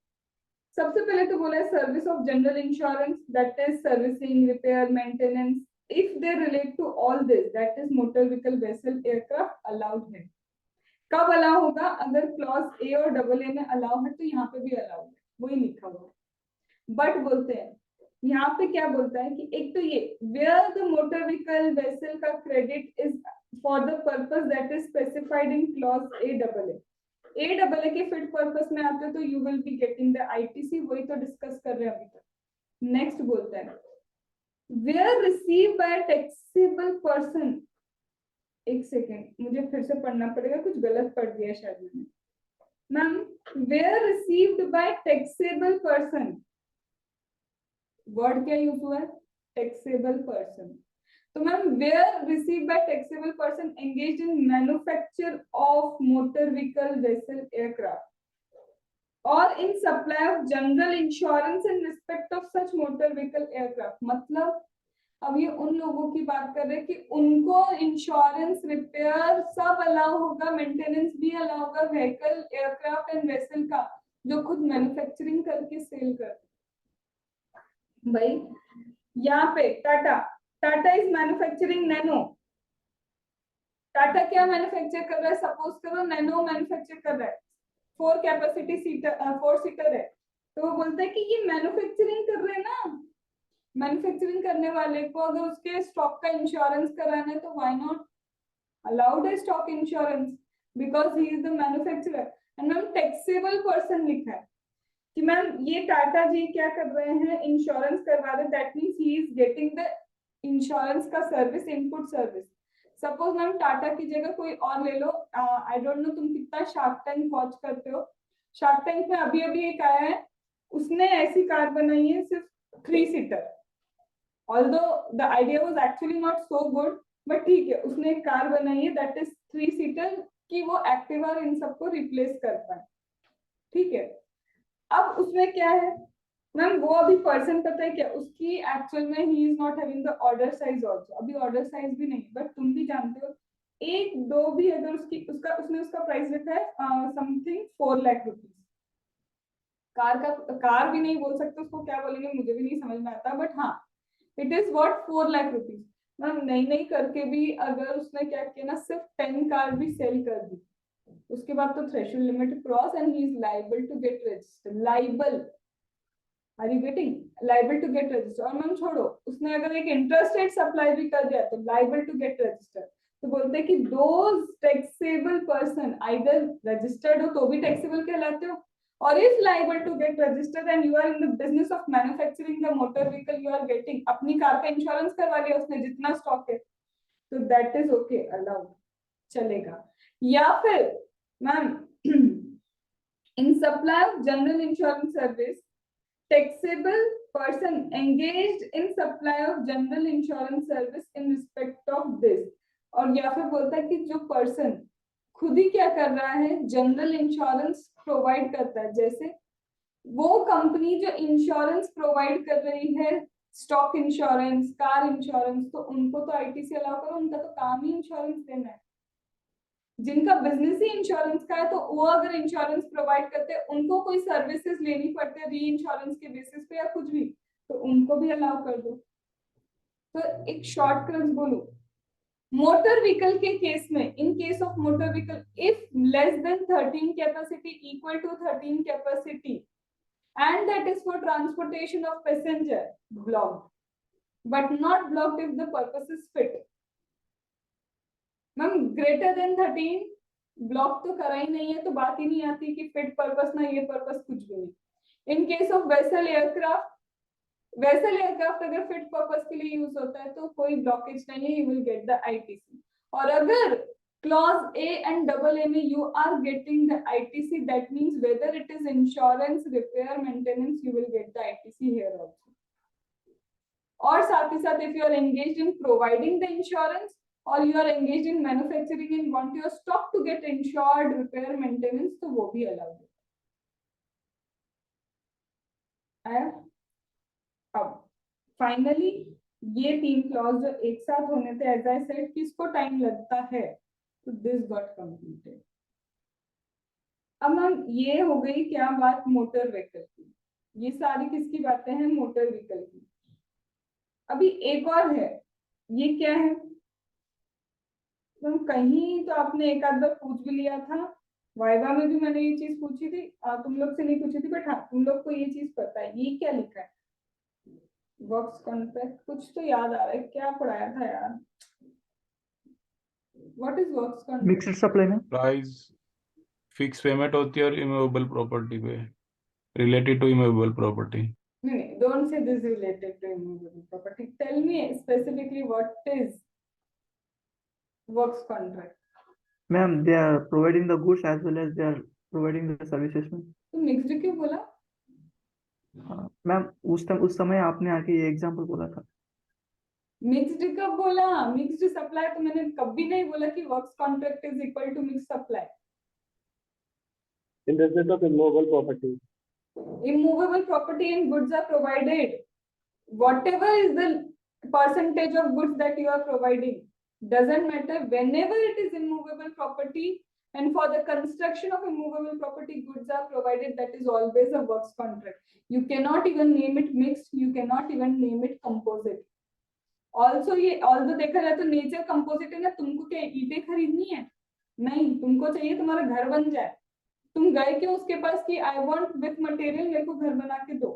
Speaker 1: सबसे पहले तो बोला है service of general insurance, that is servicing, repair, maintenance. If they relate to all this, that is motor vehicle, vessel, aircraft, allowed है। कब अलाउ होगा? अगर क्लॉज ए और डबल ए में अलाउ है तो यहाँ पे भी अलाउ है, वही लिखा हुआ है। बट बोलते हैं यहाँ पे क्या बोलता है कि एक तो ये where the motor vehicle vessel का credit is for the purpose that is specified in clause A double A के फिट पर्पस में आते तो you will be getting the ITC. वही तो डिस्कस कर रहे हैं अभी तक। नेक्स्ट बोलता है where receive by taxable person. एक सेकेंड, मुझे फिर से पढ़ना पड़ेगा, कुछ गलत पढ़ दिया शायद मैंने। Ma'am where received by taxable person, word क्या यूज हुआ है? Taxable person. तो ma'am where received by taxable person engaged in manufacture of motor vehicle, vessel, aircraft और in supply of general insurance in respect of such motor vehicle, aircraft. मतलब अब ये उन लोगों की बात कर रहे हैं कि उनको इंश्योरेंस, रिपेयर सब अलाउ होगा, मेंटेनेंस भी अलाउ होगा व्हीकल, एयरक्राफ्ट एंड वेसल का, जो खुद मैन्युफैक्चरिंग करके सेल करते। भाई यहाँ पे Tata is manufacturing nano. Tata क्या मैन्युफैक्चर कर रहा है? सपोज करो नैनो मैन्युफैक्चर कर रहा है, 4 कैपेसिटी सीटर, 4 सीटर है, तो वो बोलता है कि ये मैन्युफैक्चरिंग कर रहे हैं ना। मैन्युफैक्चरिंग करने वाले को अगर उसके स्टॉक का इंश्योरेंस कराना है तो व्हाई नॉट? अलाउड है stock insurance because he is the manufacturer. And ma'am taxable person लिखा है कि मैम ये टाटा जी क्या कर रहे हैं? इंश्योरेंस करवा रहे, that means he is getting the insurance का service, input service. Suppose ma'am Tata की जगह कोई और ले लो। आई डोंट नो तुम कितना शार्क टैंक वॉच करते हो। शार्क टैंक में अभी अभी एक आया है, उसने ऐसी कार बनाई है सिर्फ 3 seater. although the idea was actually not so good, but ठीक है, उसने एक कार बनाई है दैट इज 3 सीटर कि वो एक्टिवा और इन सबको रिप्लेस कर पाए। ठीक है, अब उसमें क्या है मैम, वो अभी पर्सन पता है क्या उसकी एक्चुअल में he is not having the order size also. अभी ऑर्डर साइज भी नहीं, बट तुम भी जानते हो एक दो भी अगर उसने उसका प्राइस रखा है समथिंग 4 लाख रुपीज, कार भी नहीं बोल सकते उसको, क्या बोलेंगे मुझे भी नहीं समझ में आता, बट हाँ it is what 4 lakh rupees. Ma'am नहीं नहीं करके भी अगर उसने क्या किया ना, सिर्फ 10 कार भी सेल कर दी, उसके बाद तो threshold limit cross and he is liable to get registered. Liable, are you getting, liable to get registered. और मैम छोड़ो, उसने अगर एक इंटरेस्ट रेट सप्लाई भी कर दिया तो लाइबल टू गेट रजिस्टर्ड। तो बोलते हैं कि those taxable person either registered हो तो भी टैक्सेबल कहलाते हो, or if liable to get registered and you are in the business of manufacturing the motor vehicle, you are getting, अपनी कार का इंश्योरेंस करवा लिया उसने जितना स्टॉक है, तो that is okay, allowed, चलेगा। या फिर ma'am in supply of general insurance service, taxable person engaged in supply of general insurance service in respect of this, और या फिर बोलता है कि जो पर्सन खुद ही क्या कर रहा है, जनरल इंश्योरेंस प्रोवाइड करता है, जैसे वो कंपनी जो इंश्योरेंस प्रोवाइड कर रही है, स्टॉक इंश्योरेंस, कार इंश्योरेंस, तो उनको तो आईटीसी अलाउ करो, उनका तो काम ही इंश्योरेंस देना है। जिनका बिजनेस ही इंश्योरेंस का है तो वो अगर इंश्योरेंस प्रोवाइड करते हैं, उनको कोई सर्विसेज लेनी पड़ती है री इंश्योरेंस के बेसिस पे या कुछ भी, तो उनको भी अलाउ कर दो। तो एक शॉर्ट क्रक्स बोलूं, मोटर व्हीकल के केस में, in case of motor vehicle, if less than 13 capacity equal to 13 capacity and that is for transportation of passenger, blocked, but not blocked if the purpose is fit. Ma'am greater than 13 block तो करा ही नहीं है, तो बात ही नहीं आती कि fit purpose ना ये पर्पस, कुछ भी नहीं। इन case of vessel aircraft, vessel aircraft अगर फिट पर्पस के लिए यूज होता है तो कोई ब्लॉकेज नहीं है, you will get the ITC. और अगर clause A and double A में you are getting the ITC, that means whether it is insurance, repair, maintenance, you will get the ITC here also. और साथ ही साथ if you are engaged in providing the insurance or you are engaged in manufacturing and want your stock to get insured, repair, maintenance, तो वो भी allowed है। अब finally ये 3 क्लॉज जो एक साथ होने थे, एज आई सेड किसको टाइम लगता है, तो दिस गॉट कंप्लीटेड। अब मैम ये हो गई क्या बात मोटर व्हीकल की, ये सारी किसकी बातें हैं, मोटर व्हीकल की। अभी एक और है, ये क्या है, तो कहीं तो आपने एक आध बार पूछ भी लिया था, वाइवा में भी मैंने ये चीज पूछी थी, तुम लोग से नहीं पूछी थी, बट हाँ तुम लोग को ये चीज पता है, ये क्या लिखा है, वर्क्स कॉन्ट्रैक्ट, कुछ तो याद आ रहा है, क्या पढ़ाया था यार, what is works contract?
Speaker 3: Mixed supply में
Speaker 4: प्राइस फिक्स पेमेंट होती है और इमूवेबल प्रॉपर्टी पे, रिलेटेड टू इमूवेबल प्रॉपर्टी।
Speaker 1: नहीं, don't say this related to immovable property, tell me specifically what is works contract.
Speaker 3: Ma'am they are providing the goods as well as they are providing the services में।
Speaker 1: तो mixed क्यों बोला?
Speaker 3: हाँ, ma'am उस समय आपने आके ये एग्जांपल बोला था।
Speaker 1: मिक्स्ड कब बोला? मिक्स्ड सप्लाई तो मैंने कभी नहीं बोला कि works contract is equal to mixed supply.
Speaker 6: In respect of immovable property,
Speaker 1: Immovable property and goods are provided. Whatever is the percentage of goods that you are providing, doesn't matter. Whenever it is immovable property and for the construction of immovable property, goods are provided, that is always a works contract. You cannot even name it mixed. You cannot even name it composite. Also ये although देखा जाए तो nature composite है ना, तुमको क्या ईंटें खरीदनी है? नहीं, तुमको चाहिए तुम्हारा घर बन जाए। तुम गए क्यों उसके पास कि आई वांट विथ मटेरियल मेरे को घर बना के दो?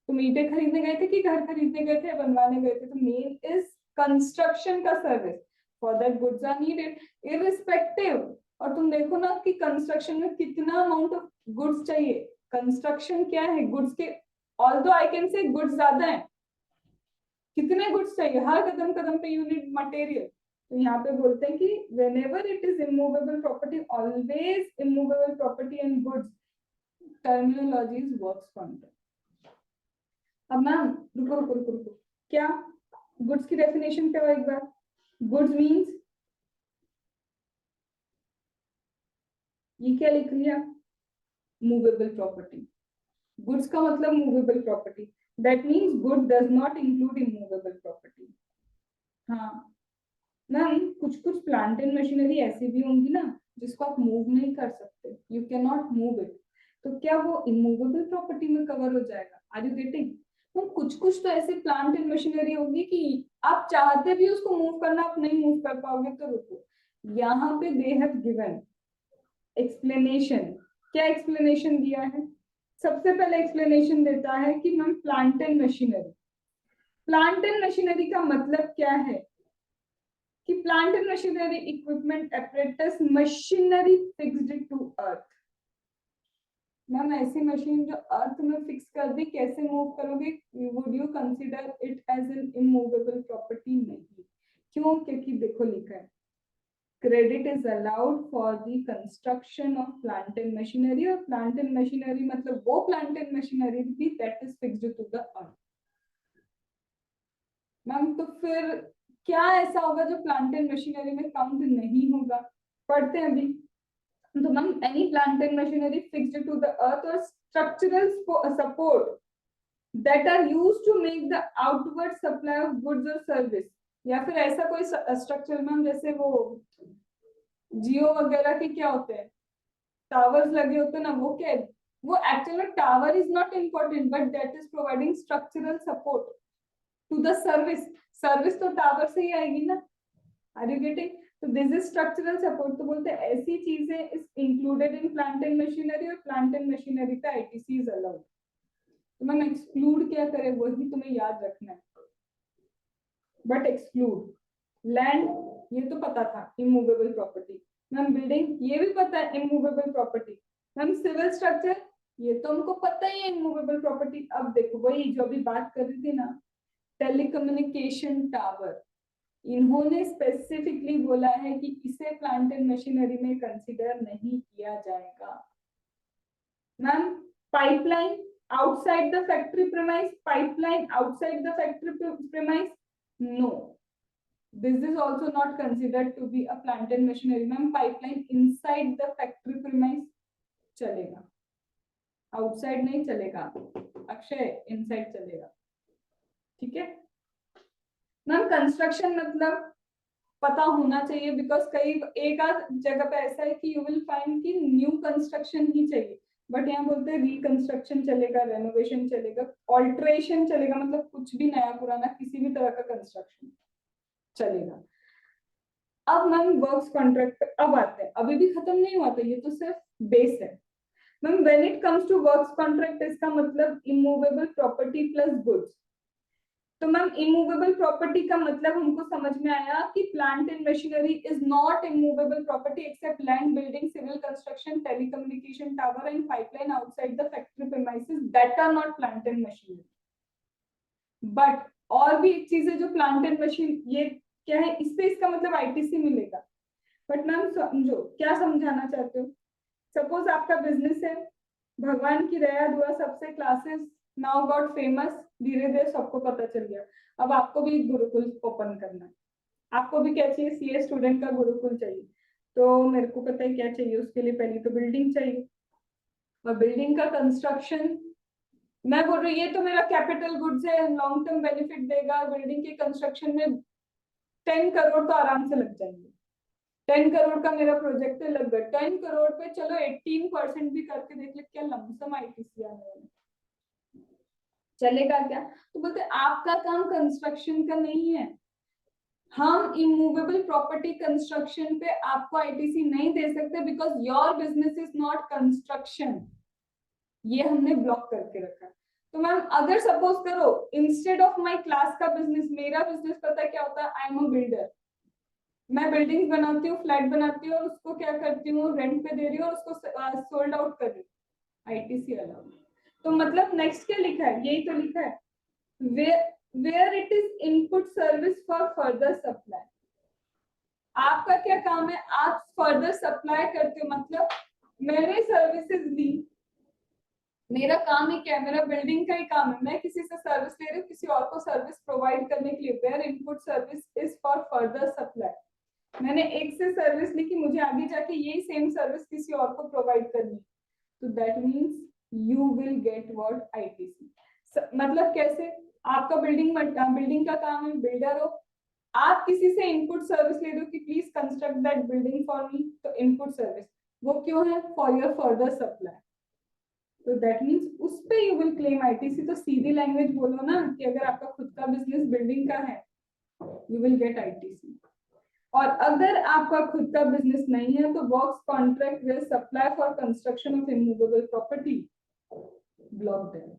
Speaker 1: तुम ईंटें खरीदने गए थे कि घर खरीदने गए थे, बनवाने गए थे? तो मेन इज कंस्ट्रक्शन का service, for that goods are needed irrespective. और तुम देखो ना कि कंस्ट्रक्शन में कितना अमाउंट ऑफ गुड्स चाहिए। कंस्ट्रक्शन क्या है, गुड्स के, although I can say goods ज्यादा है, कितने गुड्स चाहिए, हर कदम कदम पे यू नीड मटेरियल। तो यहाँ पे बोलते हैं कि whenever it is immovable property, always immovable property and goods, terminology is works contract। अब मैम रुको रुको रुको रुको, क्या गुड्स की डेफिनेशन क्या है एक बार? गुड्स मींस, ये क्या लिख लिया, मूवेबल प्रॉपर्टी। गुड्स का मतलब movable property, that means good does not include immovable property. हाँ मैम कुछ कुछ प्लांट एंड मशीनरी ऐसी भी होंगी ना जिसको आप मूव नहीं कर सकते, you can not move it, तो क्या वो इमूवेबल प्रॉपर्टी में कवर हो जाएगा? Are you getting? तो कुछ कुछ तो ऐसे प्लांट एंड मशीनरी होगी कि आप चाहते भी उसको मूव करना, आप नहीं मूव कर पाओगे। तो रुको, यहाँ पे दे हैव गिवन एक्सप्लेनेशन। क्या एक्सप्लेनेशन दिया है? सबसे पहले एक्सप्लेनेशन देता है कि ma'am plant and machinery, plant and machinery का मतलब क्या है कि plant and machinery equipment apparatus machinery fixed to earth. Ma'am ऐसी मशीन जो अर्थ में फिक्स कर दी, कैसे मूव करोगे? Would you consider it as an immovable property? नहीं। क्यों? क्योंकि देखो लिखा है credit is allowed for the construction of plant and machinery, और प्लांट एंड मशीनरी मतलब वो प्लांट एंड मशीनरी भी that is fixed to the earth. Ma'am तो फिर क्या ऐसा होगा जो प्लांट एंड मशीनरी में काउंट नहीं होगा? पढ़ते हैं अभी। तो ma'am any plant and machinery fixed to the earth और structural support that are used to make the outward supply of goods or service, या फिर ऐसा कोई स्ट्रक्चर मैम जैसे वो जियो वगैरह के क्या होते हैं, टावर्स लगे होते हैं ना, वो क्या है? वो actually tower is not important but that is providing structural support to the service. Service तो टावर से ही आएगी ना। Are you getting? तो दिस इज स्ट्रक्चरल सपोर्ट। तो बोलते हैं ऐसी चीजें is included in plant and machinery, और प्लांट एंड मशीनरी का आईटीसी इज अलाउड। तो मैम एक्सक्लूड क्या करे वही तुम्हें याद रखना है। बट एक्सक्लूड लैंड, ये तो पता था इमूवेबल प्रॉपर्टी। मैम बिल्डिंग, ये भी पता है immovable property. Ma'am civil structure, ये तो हमको पता ही है इमूवेबल प्रॉपर्टी। अब देखो वही जो अभी बात कर रही थी ना, टेलीकम्युनिकेशन टावर, इन्होंने स्पेसिफिकली बोला है कि इसे प्लांट एंड मशीनरी में कंसीडर नहीं किया जाएगा। Ma'am pipeline outside the factory premise, pipeline outside the factory premise, no, this is also not considered to be a plant and machinery. Ma'am pipeline inside the factory premise चलेगा, outside नहीं चलेगा। Akshay inside चलेगा, ठीक है। Ma'am construction मतलब पता होना चाहिए, बिकॉज कई एक आध जगह पे ऐसा है कि यू विल फाइंड कि न्यू कंस्ट्रक्शन ही चाहिए, बट यहाँ बोलते हैं रिकंस्ट्रक्शन चलेगा, रेनोवेशन चलेगा, ऑल्ट्रेशन चलेगा, मतलब कुछ भी नया पुराना किसी भी तरह का कंस्ट्रक्शन चलेगा। अब मैम वर्क्स कॉन्ट्रैक्ट पे अब आते हैं, अभी भी खत्म नहीं हुआ था, ये तो सिर्फ बेस है। Ma'am when it comes to works contract, इसका मतलब इमूवेबल प्रॉपर्टी प्लस गुड्स। तो मैम इमूवेबल प्रॉपर्टी का मतलब हमको समझ में आया कि plant and machinery is not immovable property except land, building, civil construction, telecommunication tower and pipeline outside the factory premises that are not plant and machinery. But और भी एक चीज है जो प्लांट एंड मशीन, ये क्या है, इससे इसका मतलब आईटीसी मिलेगा। बट मैम समझो क्या समझाना चाहते हो। सपोज आपका बिजनेस है, भगवान की दया दुआ सबसे क्लासेस नाउ गॉट फेमस, धीरे धीरे सबको पता चल गया। अब आपको भी गुरुकुल ओपन करना है, आपको भी क्या चाहिए, सीए स्टूडेंट का गुरुकुल चाहिए। तो मेरे को पता है क्या चाहिए उसके लिए, पहले तो बिल्डिंग चाहिए, और बिल्डिंग का कंस्ट्रक्शन मैं बोल रही हूँ ये तो मेरा कैपिटल गुड्स है, लॉन्ग टर्म बेनिफिट देगा। बिल्डिंग के कंस्ट्रक्शन में 10 करोड़ तो आराम से लग जाएंगे। 10 करोड़ का मेरा प्रोजेक्ट है, लग गया 10 करोड़ पे, चलो 18% भी करके देख ले, क्या लमसम आईटीसी आने वाला, चलेगा क्या? तो बोलते आपका काम कंस्ट्रक्शन का नहीं है, हम इमूवेबल प्रॉपर्टी कंस्ट्रक्शन पे आपको आईटीसी नहीं दे सकते because your business is not construction, ये हमने ब्लॉक करके रखा है। तो मैम अगर सपोज करो इंस्टेड ऑफ माय क्लास का बिजनेस, मेरा बिजनेस पता है क्या होता है, आई एम अ बिल्डर, मैं बिल्डिंग्स बनाती हूँ, फ्लैट बनाती हूँ, और उसको क्या करती हूँ, रेंट पे दे रही हूँ, और उसको सोल्ड आउट कर रही हूँ, आईटीसी अलाउड। तो मतलब नेक्स्ट क्या लिखा है, यही तो लिखा है, where it is input service for further supply. आपका क्या काम है, आप फर्दर सप्लाई करते हो, मतलब मैंने सर्विसेज दी, मेरा काम ही क्या है, मेरा बिल्डिंग का ही काम है, मैं किसी से सर्विस ले रही हूँ किसी और को सर्विस प्रोवाइड करने के लिए। Where input service is for further supply, मैंने एक से सर्विस ली कि मुझे आगे जाके यही सेम सर्विस किसी और को प्रोवाइड करनी, तो that means you will get what, ITC. मतलब कैसे, आपका बिल्डिंग का काम है, बिल्डर हो, आप किसी से इनपुट सर्विस ले रहे हो कि please construct that building for me, तो इनपुट सर्विस वो क्यों है? For your further supply. तो दैट मीन्स उस पे यू विल क्लेम आईटीसी। तो सीधी लैंग्वेज बोलो ना कि अगर आपका खुद का बिजनेस बिल्डिंग का है, यू विल गेट आईटीसी। और अगर आपका खुद का बिजनेस नहीं है तो works contract will supply for construction of immovable property blocked है।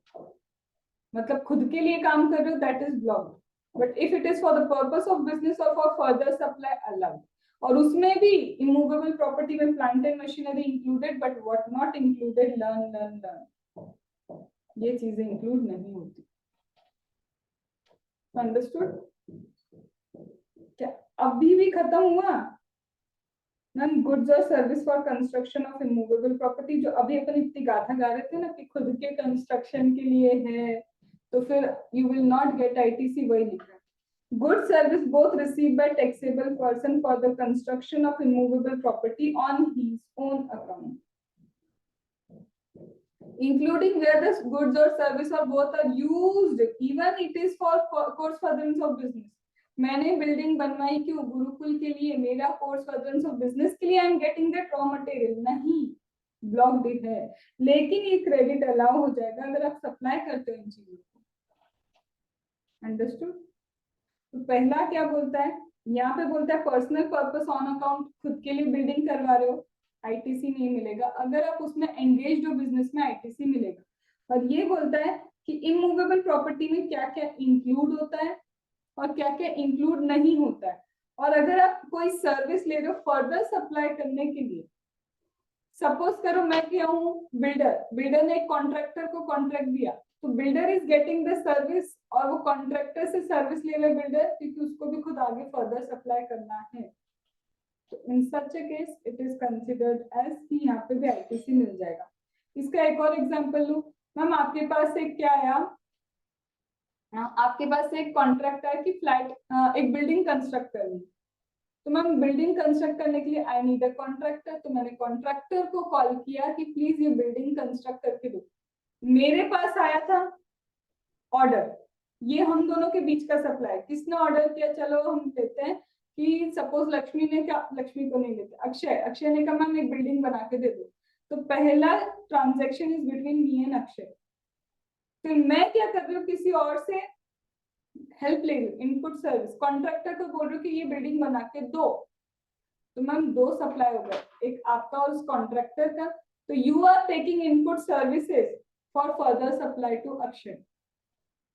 Speaker 1: मतलब खुद के लिए काम कर रहे हो, that is blocked, but if it is for the purpose of business और फॉर फर्दर सप्लाई, अलाउड। और उसमें भी इमूवेबल प्रॉपर्टी में plant and machinery included, but what not included, learn. ये चीजें इंक्लूड नहीं होती। अंडरस्टूड? क्या अभी भी खत्म हुआ? मैम गुड्स और service for construction of immovable property, जो अभी अपन इतनी गाथा गा रहे थे ना कि खुद के कंस्ट्रक्शन के लिए है, तो फिर you will not gate ITC, वही लिखा है। Goods service both received by taxable person for the construction of immovable property on his own account, including where the goods or service or both are used, even it is for course furtherance of business. मैंने building बनवाई क्यों? गुरुकुल के लिए, मेरा course furtherance of business के लिए I am getting that raw material, नहीं blocked है। लेकिन ये क्रेडिट अलाउ हो जाएगा अगर आप सप्लाई करते हो इन चीजों को। अंडरस्टूड? तो पहला क्या बोलता है यहाँ पे? बोलता है पर्सनल पर्पस ऑन अकाउंट, खुद के लिए बिल्डिंग करवा रहे हो, आईटीसी नहीं मिलेगा। अगर आप उसमें एंगेज हो बिजनेस में, आईटीसी मिलेगा। और ये बोलता है कि इमूवेबल प्रॉपर्टी में क्या क्या इंक्लूड होता है और क्या क्या इंक्लूड नहीं होता है। और अगर आप कोई सर्विस ले रहे हो फर्दर सप्लाई करने के लिए, सपोज करो मैं क्या हूँ, बिल्डर ने एक कॉन्ट्रैक्टर को कॉन्ट्रैक्ट दिया, तो builder is getting the service और वो कॉन्ट्रैक्टर से सर्विस ले रहे बिल्डर, क्योंकि उसको भी खुद आगे फर्दर सप्लाई करना है। तो in such a case it is considered as कि यहाँ पे भी आईटीसी मिल जाएगा। इसका एक और एग्जांपल लूं मैम, आपके पास एक क्या आया, आपके पास एक कॉन्ट्रैक्ट है कि फ्लैट एक बिल्डिंग कंस्ट्रक्ट करनी, तो मैम बिल्डिंग कंस्ट्रक्ट करने के लिए आई नीड अ कॉन्ट्रैक्टर। तो मैंने कॉन्ट्रैक्टर को कॉल किया कि प्लीज ये बिल्डिंग कंस्ट्रक्ट करके दो। मेरे पास आया था ऑर्डर, ये हम दोनों के बीच का सप्लाई। किसने ऑर्डर किया? चलो हम लेते हैं कि सपोज लक्ष्मी ने क्या, लक्ष्मी को नहीं लेते, अक्षय ने कहा मैम एक बिल्डिंग बना के दे दो। तो पहला transaction is between me and Akshay. फिर मैं क्या कर रही हूँ, किसी और से हेल्प ले रही हूँ, इनपुट सर्विस, कॉन्ट्रैक्टर को बोल रही हूँ कि ये बिल्डिंग बना के दो। तो मैम दो सप्लाई हो गए, एक आपका और उस कॉन्ट्रैक्टर का। तो you are taking input services for further supply to Akshay.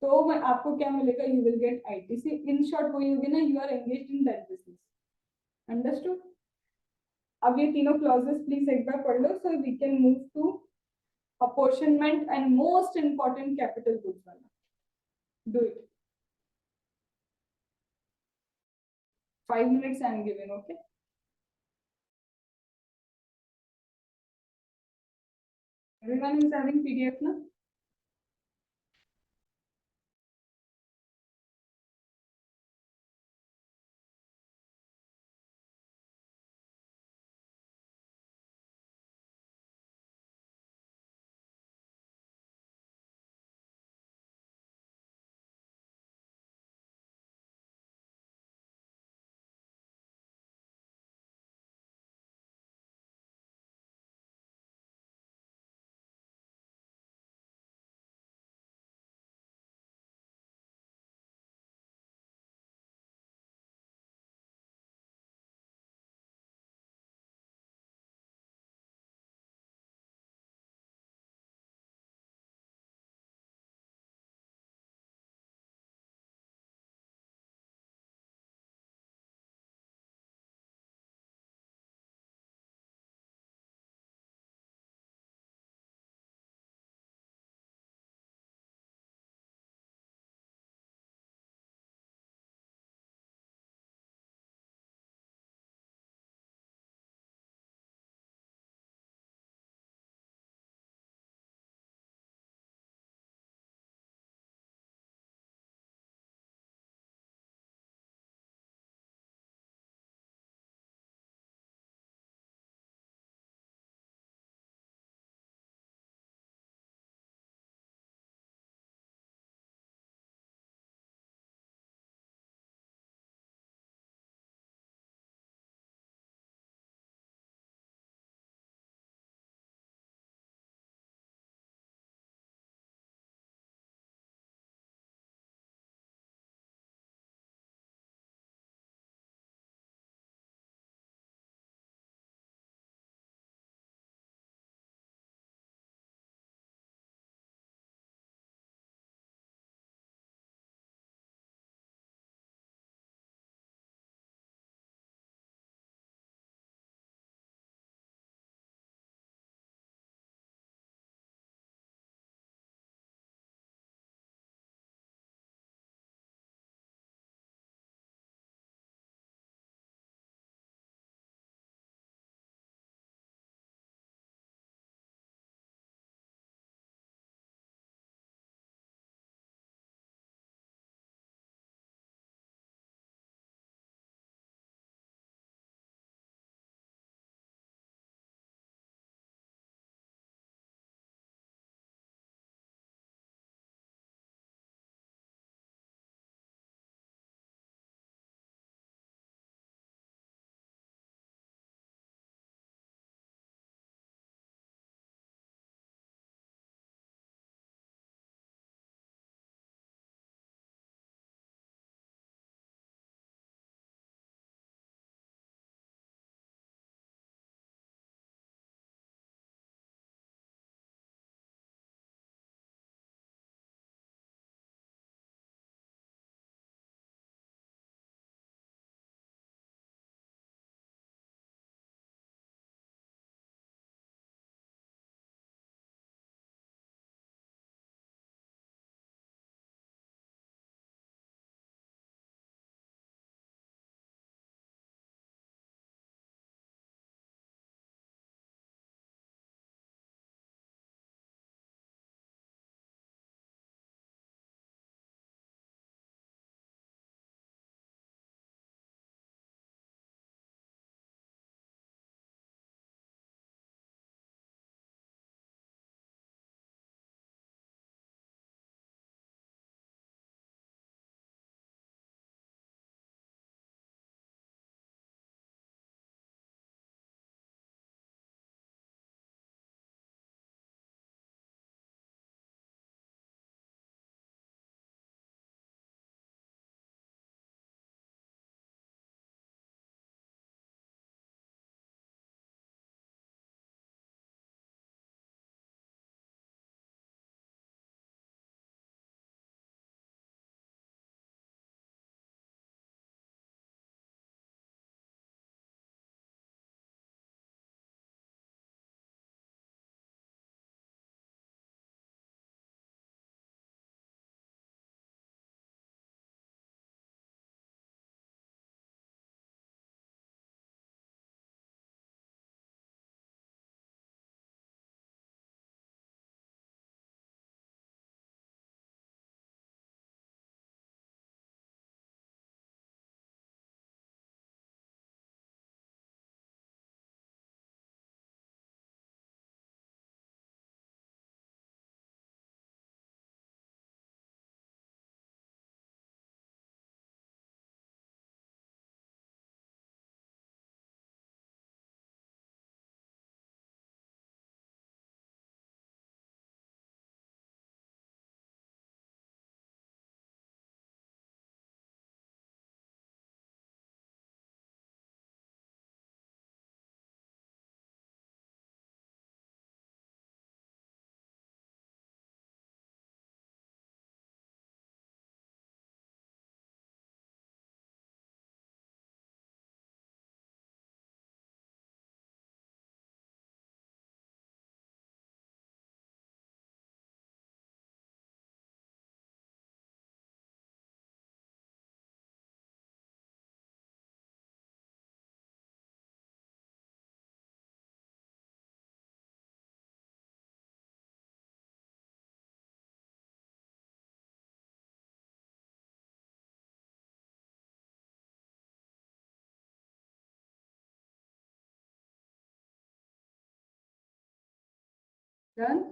Speaker 1: तो मैं आपको क्या मिलेगा? You will get ITC. In short वही होगी ना, you are engaged in that business. Understood? अब ये तीनों क्लॉजेस प्लीज एक बार पढ़ लो, so we can move to apportionment and most important capital goods वाला। Do it. 5 minutes I am giving, okay? Everyone is having PDF now? Done.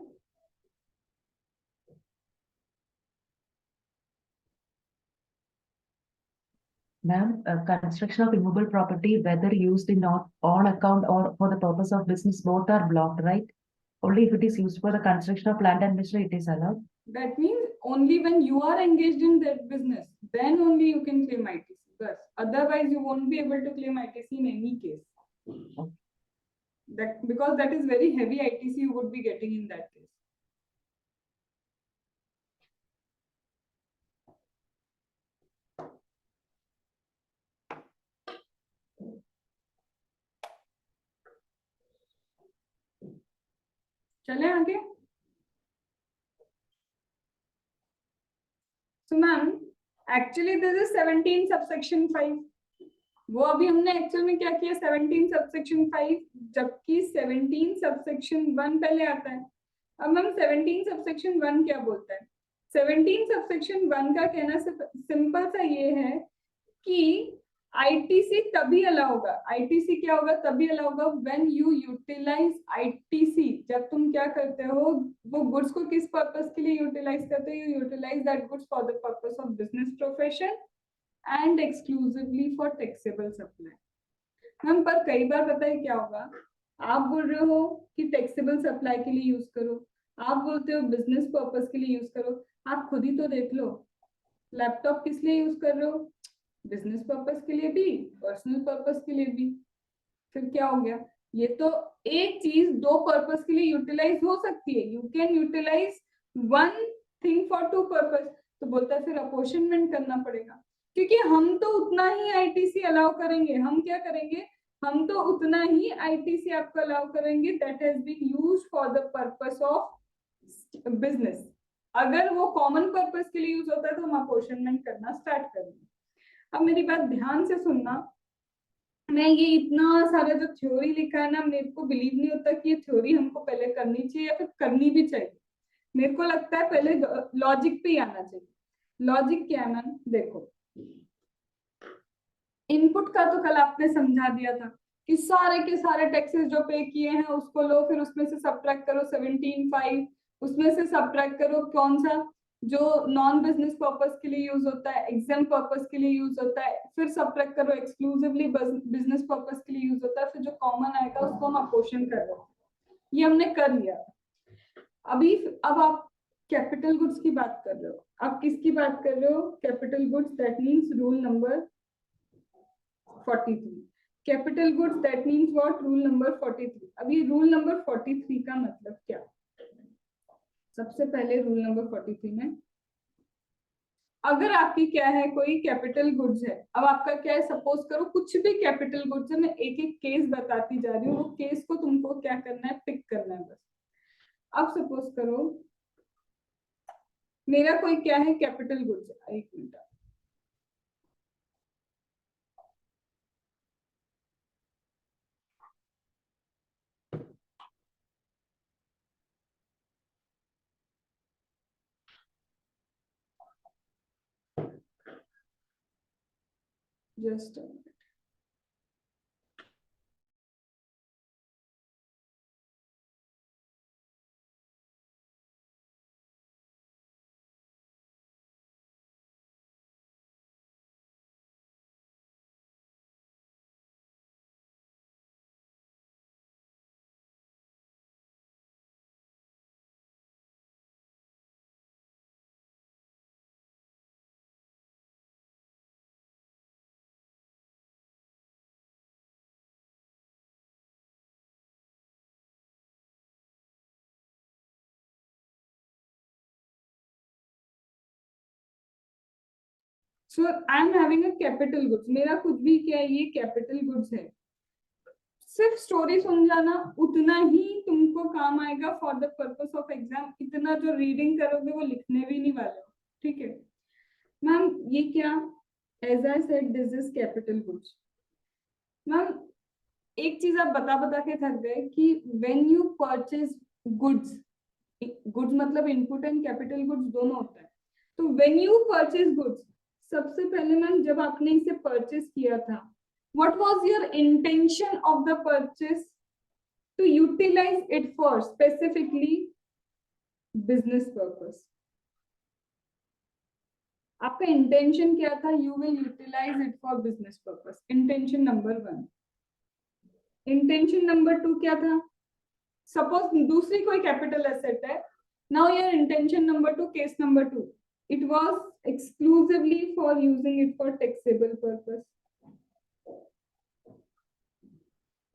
Speaker 5: Ma'am, construction of immovable property, whether used in not on account or for the purpose of business, both are blocked, right? Only if it is used for the construction of land and machinery, it is allowed.
Speaker 1: That means only when you are engaged in that business, then only you can claim ITC. But otherwise, you won't be able to claim ITC in any case. That because that is very heavy ITC you would be getting in that case. चले आगे। So ma'am, actually this is 17 subsection 5. वो अभी हमने actual में क्या किया 17 subsection 5, जबकि 17 subsection 1 पहले आता है। अब हम 17 सबसेक्शन 1 क्या बोलता है? 17 सबसेक्शन 1 का कहना सिंपल सा ये है कि आईटीसी तभी अलाउ होगा, आईटीसी क्या होगा तभी अलाउ होगा व्हेन यू यूटिलाइज आईटीसी। जब तुम क्या करते हो, वो गुड्स को किस पर्पस के लिए यूटिलाइज करते हो? You utilise that goods for the purpose of business profession and exclusively for taxable supply. हम पर कई बार पता है क्या होगा, आप बोल रहे हो कि टैक्सेबल सप्लाई के लिए यूज करो, आप बोलते हो बिजनेस पर्पस के लिए यूज करो। आप खुद ही तो देख लो, लैपटॉप किस लिए यूज कर रहे हो? बिजनेस पर्पस के लिए भी, पर्सनल पर्पस के लिए भी। फिर क्या हो गया, ये तो एक चीज दो पर्पस के लिए यूटिलाइज हो सकती है। You can utilise one thing for two purpose. तो बोलता है फिर अपॉर्शनमेंट करना पड़ेगा, क्योंकि हम तो उतना ही आईटीसी अलाउ करेंगे। हम क्या करेंगे, हम तो उतना ही आईटीसी आपको अलाउ करेंगे that has been used for the purpose of business. अगर वो कॉमन पर्पस के लिए यूज होता है तो हम अपॉर्शनमेंट करना स्टार्ट करेंगे। अब मेरी बात ध्यान से सुनना, मैं ये इतना सारा जो थ्योरी लिखा है ना, मेरे को बिलीव नहीं होता कि ये थ्योरी हमको पहले करनी चाहिए या फिर करनी भी चाहिए। मेरे को लगता है पहले लॉजिक पे ही आना चाहिए। लॉजिक क्या है मैम, देखो इनपुट का तो कल आपने समझा दिया था कि सारे के सारे टैक्सेस जो पे किए हैं उसको लो, फिर उसमें से सब्ट्रैक्ट करो 17.5, उसमें से सब्ट्रैक्ट करो कौन सा जो नॉन बिजनेस पर्पस के लिए यूज होता है, एग्जाम पर्पस के लिए यूज होता है, फिर सब्ट्रैक्ट करो एक्सक्लूसिवली बिजनेस पर्पस के लिए यूज होता है, फिर जो कॉमन आएगा उसको हम अपोर्शन कर रहे हैं। ये हमने कर लिया। अभी अब आप कैपिटल गुड्स की बात कर रहे हो। आप किसकी बात कर रहे हो? Capital goods, that means rule number 43। Capital goods that means what? Rule number 43। अब ये रूल नंबर 43 का मतलब क्या? सबसे पहले रूल नंबर 43 में अगर आपकी क्या है, कोई कैपिटल गुड्स है, अब आपका क्या है, सपोज करो कुछ भी कैपिटल गुड्स है, मैं एक एक केस बताती जा रही हूँ, वो केस को तुमको क्या करना है, पिक करना है बस। अब सपोज करो मेरा कोई क्या है कैपिटल गुड्स है, एक minute just so I am having a capital goods. मेरा कुछ भी क्या है, ये कैपिटल गुड्स है। सिर्फ स्टोरी सुन जाना उतना ही तुमको काम आएगा for the purpose of exam. इतना जो रीडिंग करोगे वो लिखने भी नहीं वाले हो, ठीक है मैम? ये क्या, as I said this is capital goods. Ma'am एक चीज आप बता बता के थक गए कि when you purchase goods, goods मतलब इनपुट एंड कैपिटल गुड्स दोनों होता है। तो व्हेन यू परचेज गुड्स, सबसे पहले मैम जब आपने इसे परचेज किया था, what was your intention of the purchase? To utilize it for specifically business purpose. आपका इंटेंशन क्या था? You will utilise it for business purpose, intention number 1। Intention number 2 क्या था? सपोज दूसरी कोई कैपिटल एसेट है, now your intention number 2, case number 2, it was exclusively for using it for taxable purpose.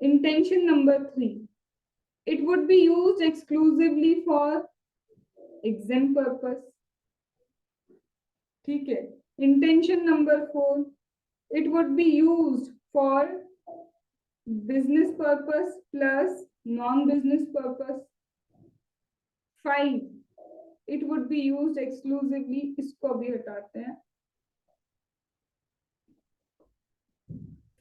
Speaker 1: Intention number 3, it would be used exclusively for exempt purpose. ठीक है। Intention number 4, it would be used for business purpose plus non-business purpose. 5, it would be used exclusively, इसको भी हटाते हैं।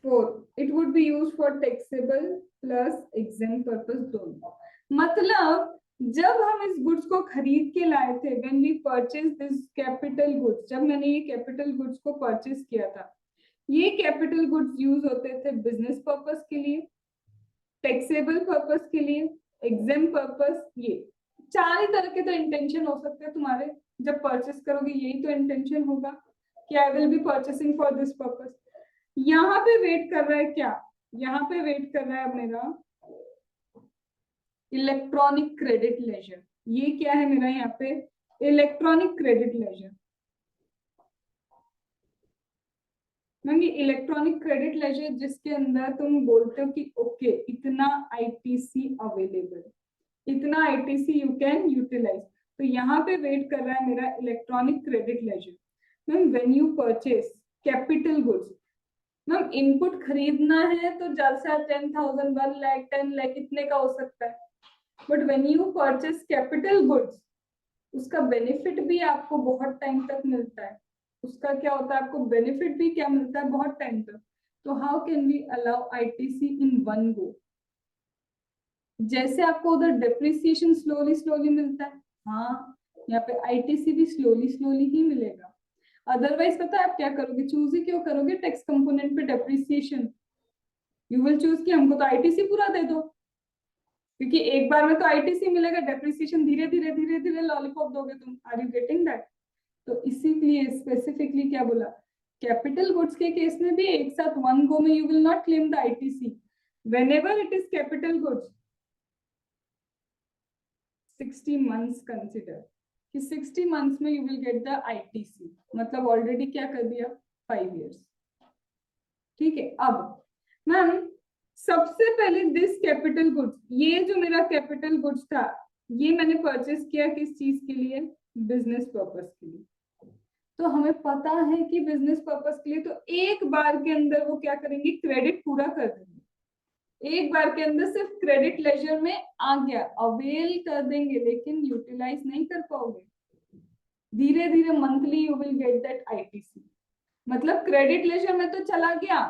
Speaker 1: 4, it would be used for taxable plus exempt purpose दोनों। मतलब जब हम इस गुड्स को खरीद के लाए थे, when we purchased this capital goods, जब मैंने ये कैपिटल गुड्स को परचेज किया था, ये कैपिटल गुड्स यूज होते थे बिजनेस पर्पस के लिए, टैक्सेबल पर्पस के लिए, एग्जेम्प्ट पर्पस। ये 4 ही तरह के तो इंटेंशन हो सकते हैं तुम्हारे जब परचेस करोगे, यही तो इंटेंशन होगा कि I will be purchasing for this purpose. यहाँ पे वेट कर रहा है क्या? यहाँ पे वेट कर रहा है मेरा इलेक्ट्रॉनिक क्रेडिट लेजर। ये क्या है मेरा यहाँ पे? Electronic credit laser. Electronic credit laser जिसके अंदर तुम बोलते हो कि ओके इतना आईटीसी अवेलेबल, इतना आईटीसी यू कैन यूटिलाइज। तो यहाँ पे वेट कर रहा है मेरा electronic credit laser. Ma'am when you purchase capital goods, ma'am input खरीदना है तो ज्यादा से 10,000, 1 लाख, 10 लाख इतने का हो सकता है, but when you purchase capital goods उसका बेनिफिट भी आपको बहुत टाइम तक मिलता है। उसका क्या होता है? आपको बेनिफिट भी क्या मिलता है? बहुत टाइम तक। तो how can we allow ITC in one go? जैसे आपको उधर डेप्रिसिएशन स्लोली स्लोली मिलता है, हाँ यहाँ पे आईटीसी भी स्लोली स्लोली ही मिलेगा। अदरवाइज पता है आप क्या करोगे? चूज ही क्यों करोगे टैक्स कंपोनेंट पे डेप्रिसिएशन? यू विल चूज कि हमको तो आईटीसी पूरा दे दो, क्योंकि एक बार में तो आईटीसी मिलेगा, डेप्रिसिएशन धीरे धीरे धीरे धीरे लॉलीपॉप दोगे तुम। Are you getting that? तो इसीलिए स्पेसिफिकली क्या बोला? कैपिटल गुड्स के केस में भी एक साथ वन गो में you will not claim the ITC. Whenever it is capital goods 60 months consider कि 60 मंथ्स में you will get the ITC, मतलब ऑलरेडी क्या कर दिया? 5 इयर्स। ठीक है। अब मैम सबसे पहले दिस कैपिटल गुड्स, ये जो मेरा कैपिटल गुड्स था ये मैंने परचेस किया किस चीज के लिए? बिजनेस पर्पस के लिए। तो हमें पता है कि बिजनेस पर्पस के लिए तो एक बार के अंदर वो क्या करेंगे? क्रेडिट पूरा कर देंगे। एक बार के अंदर सिर्फ क्रेडिट लेजर में आ गया, अवेल कर देंगे, लेकिन यूटिलाइज नहीं कर पाओगे। धीरे धीरे monthly you will get that ITC. मतलब क्रेडिट लेजर में तो चला गया,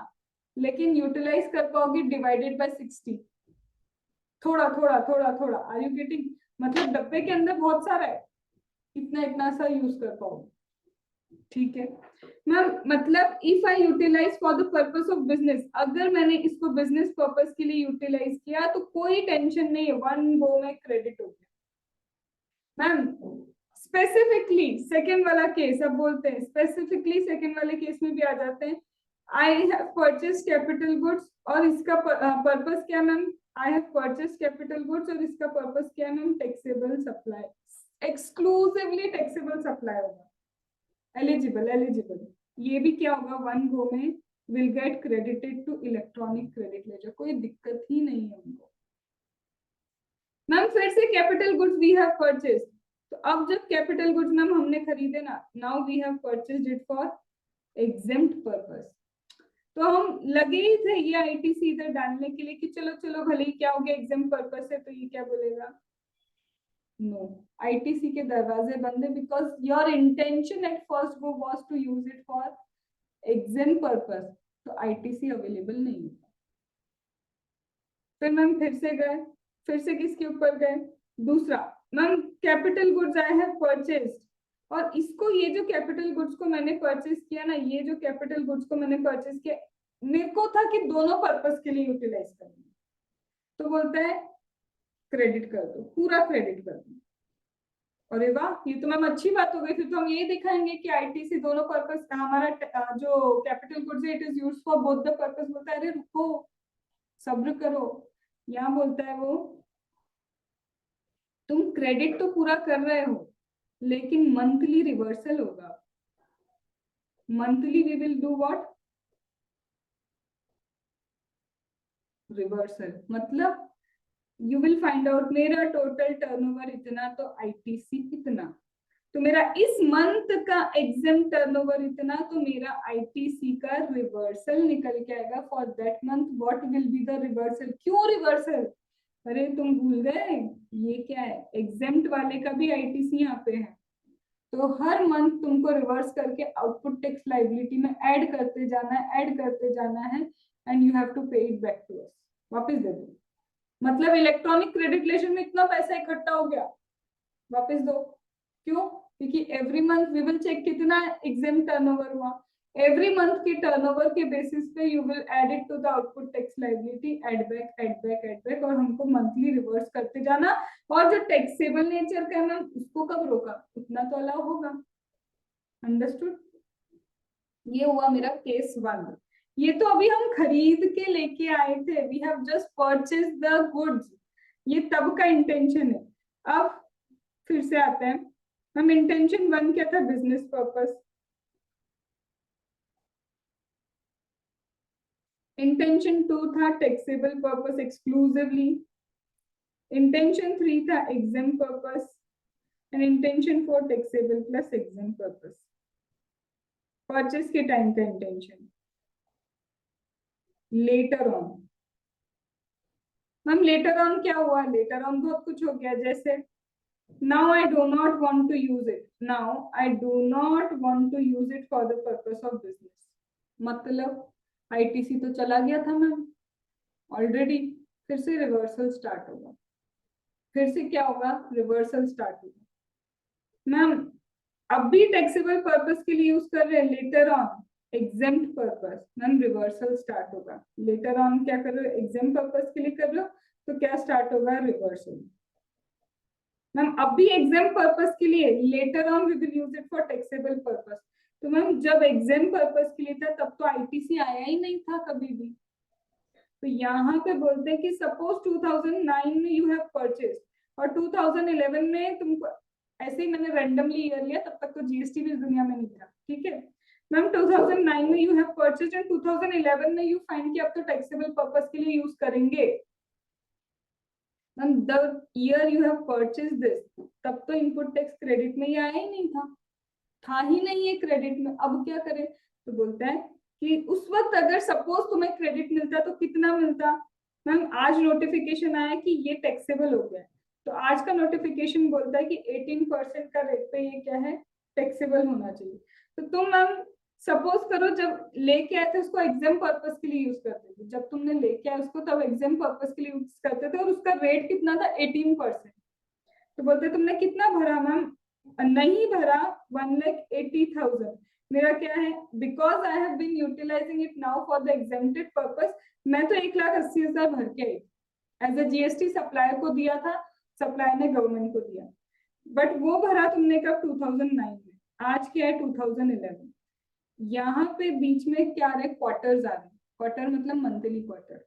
Speaker 1: लेकिन यूटिलाइज कर पाओगे डिवाइडेड बाय 60, थोड़ा थोड़ा थोड़ा थोड़ा। Are you getting? मतलब डब्बे के अंदर बहुत सारा है, इतना इतना सा यूज कर पाओगे। ठीक है मैम, मतलब if I utilise for the purpose of business, अगर मैंने इसको बिजनेस पर्पस के लिए यूटिलाइज किया तो कोई टेंशन नहीं है, वन गो में क्रेडिट हो गया। मैम स्पेसिफिकली सेकेंड वाला केस, अब बोलते हैं स्पेसिफिकली सेकेंड वाले केस में भी आ जाते हैं। I have purchase capital goods और इसका पर्पस क्या ma'am? I have purchase capital goods और इसका पर्पस क्या ma'am? Taxable supply, exclusively taxable supply होगा। एलिजिबल, एलिजिबल, ये भी क्या होगा? वन गो में will get credited to electronic credit ledger, कोई दिक्कत ही नहीं है उनको। मैम फिर से capital goods we have purchase, तो अब जब कैपिटल गुड्स मैम हमने खरीदे ना, now we have purchased it for exempt purpose. तो हम लगे ही थे ये आईटीसी इधर डालने के लिए कि चलो चलो भले ही क्या हो गया, एग्जेम्प्ट पर्पस है तो ये क्या बोलेगा? नो, आईटीसी के दरवाजे बंद है, because your intention at first go was to use it for exempt purpose, तो आईटीसी अवेलेबल नहीं है। फिर मैम फिर से गए, फिर से किसके ऊपर गए? दूसरा ma'am capital goods I have purchased, और इसको ये जो कैपिटल गुड्स को मैंने परचेज किया ना, ये जो कैपिटल गुड्स को मैंने परचेज किया, मेरे को था कि दोनों पर्पस के लिए यूटिलाइज करना, तो बोलता है क्रेडिट कर दो, पूरा क्रेडिट कर दो। अरे वाह, ये तो मैम अच्छी बात हो गई। फिर तो हम ये दिखाएंगे कि आईटीसी दोनों पर्पस, हमारा जो कैपिटल गुड्स है it is used for both the purpose. बोलता है अरे रुको, सब्र करो। यहाँ बोलता है वो, तुम क्रेडिट तो पूरा कर रहे हो लेकिन मंथली रिवर्सल होगा। Monthly we will do what? Reversal. मतलब यू विल फाइंड आउट मेरा टोटल टर्नओवर इतना तो आईटीसी इतना, तो मेरा इस मंथ का एग्जाम टर्नओवर इतना, तो मेरा आईटीसी का रिवर्सल निकल के आएगा for that month. What will be the reversal? क्यों रिवर्सल? अरे तुम भूल गए, ये क्या है, एग्जाम्प्ट वाले का भी आईटीसी यहाँ पे है। तो हर मंथ तुमको रिवर्स करके आउटपुट टैक्स लायबिलिटी में ऐड करते जाना है, ऐड करते जाना है, and you have to pay it back to अस, वापस दे दो। मतलब इलेक्ट्रॉनिक क्रेडिट लेजर में इतना पैसा इकट्ठा हो गया, वापस दो। क्यों? क्योंकि every month we will check कितना एग्जाम टर्नओवर हुआ। एवरी मंथ के टर्नओवर के बेसिस पे you will add it to the output tax liability, add back add back add back, और हमको मंथली रिवर्स करते जाना। और जो टैक्सेबल नेचर का है उसको कब रोका, उतना तो अलाउ होगा। अंडरस्टूड? ये हुआ मेरा केस 1। ये तो अभी हम खरीद के लेके आए थे, we have just purchase the goods, ये तब का इंटेंशन है। अब फिर से आते हैं हम, इंटेंशन 1 क्या था? Business purpose. इंटेंशन 2 था टैक्सेबल पर्पस एक्सक्लूसिवली। इंटेंशन 3 था exam purpose, and intention 4 taxable plus exam purpose. Purchase के टाइम का intention. Later on, ma'am later on क्या हुआ? लेटर ऑन बहुत कुछ हो गया, जैसे now I do not want to use it, now I do not want to use it for the purpose of business। मतलब आईटीसी तो चला गया था मैम ऑलरेडी, फिर से रिवर्सल स्टार्ट होगा। फिर से क्या होगा? रिवर्सल स्टार्ट होगा। मैम अब भी टैक्सेबल पर्पस के लिए यूज कर रहे हैं, later on exempt purpose, ma'am reversal start होगा। लेटर ऑन क्या कर रहे हो? एग्जेम्प्ट पर्पस के लिए कर रहे हो, तो क्या स्टार्ट होगा? रिवर्सल। मैम अब भी एग्जाम पर्पस के लिए, later on we will use it for taxable purpose. तो मैम जब एग्जाम पर्पस के लिए था तब तो आईटीसी आया ही नहीं था कभी भी। तो यहाँ पे बोलते हैं कि सपोज 2009 में यू हैव परचेज और 2011 में तुमको, ऐसे ही मैंने रैंडमली ईयर लिया, तब तक तो जीएसटी भी इस दुनिया में नहीं था, ठीक है मैम। 2009 में यू हैव परचेज एंड 2011 में यू फाइंड कि अब तो टैक्सेबल पर्पस के लिए यूज करेंगे। the year you have purchased this, तब तो इनपुट टैक्स क्रेडिट में ही आया ही नहीं था ही नहीं है क्रेडिट में। अब क्या करें? तो बोलता है कि उस वक्त अगर सपोज तुम्हें क्रेडिट मिलता तो कितना मिलता? मैम आज नोटिफिकेशन आया कि ये टैक्सेबल हो गया, तो आज का नोटिफिकेशन बोलता है कि 18% का रेट पे ये क्या है? टैक्सेबल होना चाहिए। तो तुम मैम सपोज करो जब लेके आए थे उसको एग्जाम पर्पस के लिए यूज करते थे, जब तुमने लेके आए उसको तब एग्जाम पर्पस के लिए यूज करते थे, और उसका रेट कितना था? 18%। तो बोलते तुमने कितना भरा? मैम नहीं भरा 1,80,000। मेरा क्या है? Because I have been utilising it now for the exempted purpose, मैं तो 1,80,000 भर के आई, एज अ जीएसटी सप्लायर को दिया था, सप्लायर ने गवर्नमेंट को दिया। बट वो भरा तुमने कब? 2009 में। आज क्या है? 2011। यहाँ पे बीच में क्या आ रहे? क्वार्टर्स आ रहे। क्वार्टर मतलब मंथली क्वार्टर,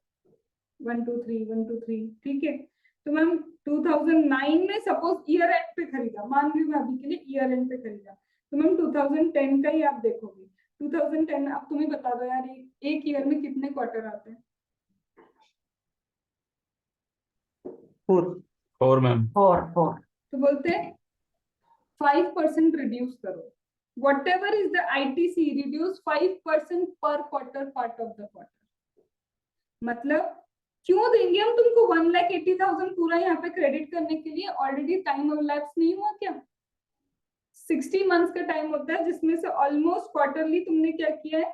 Speaker 1: 1 2 3 1 2 3, ठीक है। तो मैम 2009 में सपोज ईयर एंड पे खरीदा, मान रही हूँ अभी के लिए ईयर एंड पे खरीदा, तो मैम 2010 का ही आप देखोगे। 2010 अब तुम ही बता दो यार, एक ईयर में कितने क्वार्टर आते हैं?
Speaker 4: 4 मैम।
Speaker 5: 4
Speaker 1: तो बोलते हैं 5% रिड्यूस करो, whatever is the ITC, reduce 5% per quarter part of the quarter। मतलब क्यों देंगे हम तुमको 1,80,000 पूरा यहाँ पे क्रेडिट करने के लिए? ऑलरेडी टाइम लैप्स नहीं हुआ क्या? 60 मंथ्स का टाइम होता है, जिसमें से ऑलमोस्ट क्वार्टरली तुमने क्या किया है?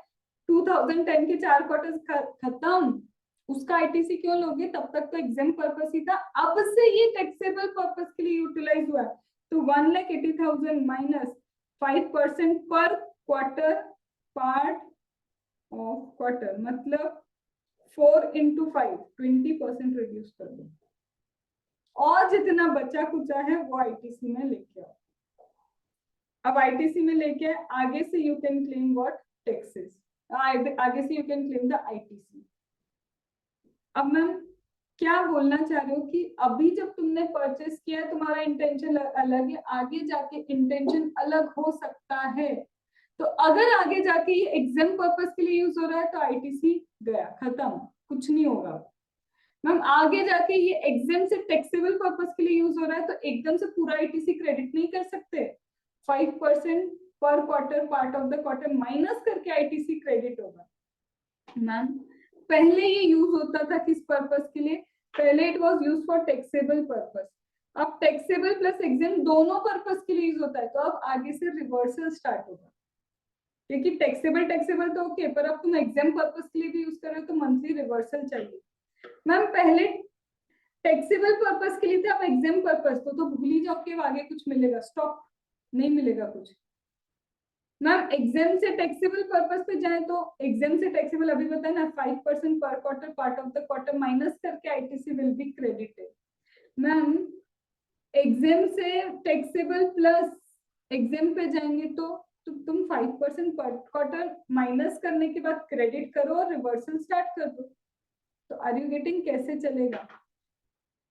Speaker 1: 2010 के 4 क्वार्टर्स खत्म। उसका आईटीसी क्यों लोगे? तब तक तो एग्जाम पर्पस ही था, अब से ये टैक्सेबल पर्पस के लिए यूटिलाइज हुआ है। तो 1,80,000 माइनस 5% पर क्वार्टर पार्ट ऑफ क्वार्टर, मतलब 4 into 5 20% रिड्यूस कर दो। और जितना बचा कुचा है वो आईटीसी में लेके आओ। अब आईटीसी में लेके आगे से you can claim what taxes, आगे से you can claim the ITC. अब मैम क्या बोलना चाह रहे हो कि अभी जब तुमने परचेस किया है तुम्हारा इंटेंशन अलग है, आगे जाके इंटेंशन अलग हो सकता है। तो अगर आगे जाके ये एग्जाम पर्पस के लिए यूज हो रहा है तो आईटीसी गया, खत्म, कुछ नहीं होगा। मैम आगे जाके ये एग्जाम से टैक्सेबल पर्पस के लिए यूज हो रहा है तो एकदम से पूरा आईटीसी क्रेडिट नहीं कर सकते, 5% पर quarter part of the quarter minus करके आईटीसी क्रेडिट होगा। मैम पहले ये यूज होता था किस पर्पस के लिए, पहले it was use for taxable purpose, अब टैक्सेबल प्लस एग्जाम दोनों पर्पस के लिए यूज होता है। तो अब आगे से रिवर्सल स्टार्ट होगा, क्योंकि टैक्सेबल तो ओके, पर अब तुम एग्जाम पर्पस के लिए भी यूज कर रहे हो तो मंथली रिवर्सल चाहिए। मैम पहले टैक्सेबल पर्पस के लिए था, अब एग्जाम पर्पस तो भूल ही जाओ कि आगे कुछ मिलेगा, स्टॉप, नहीं मिलेगा कुछ। मैम एग्जाम से टैक्सेबल पर्पस पे जाए तो एग्जाम से टैक्सेबल अभी बताया ना 5% पर quarter part of the quarter minus करके ITC will be credited. Ma'am exempt से टैक्सेबल प्लस एग्जाम पे जाएंगे तो तुम 5% पर क्वार्टर माइनस करने के बाद क्रेडिट करो और रिवर्सल स्टार्ट कर दो। तो आर यू गेटिंग कैसे चलेगा?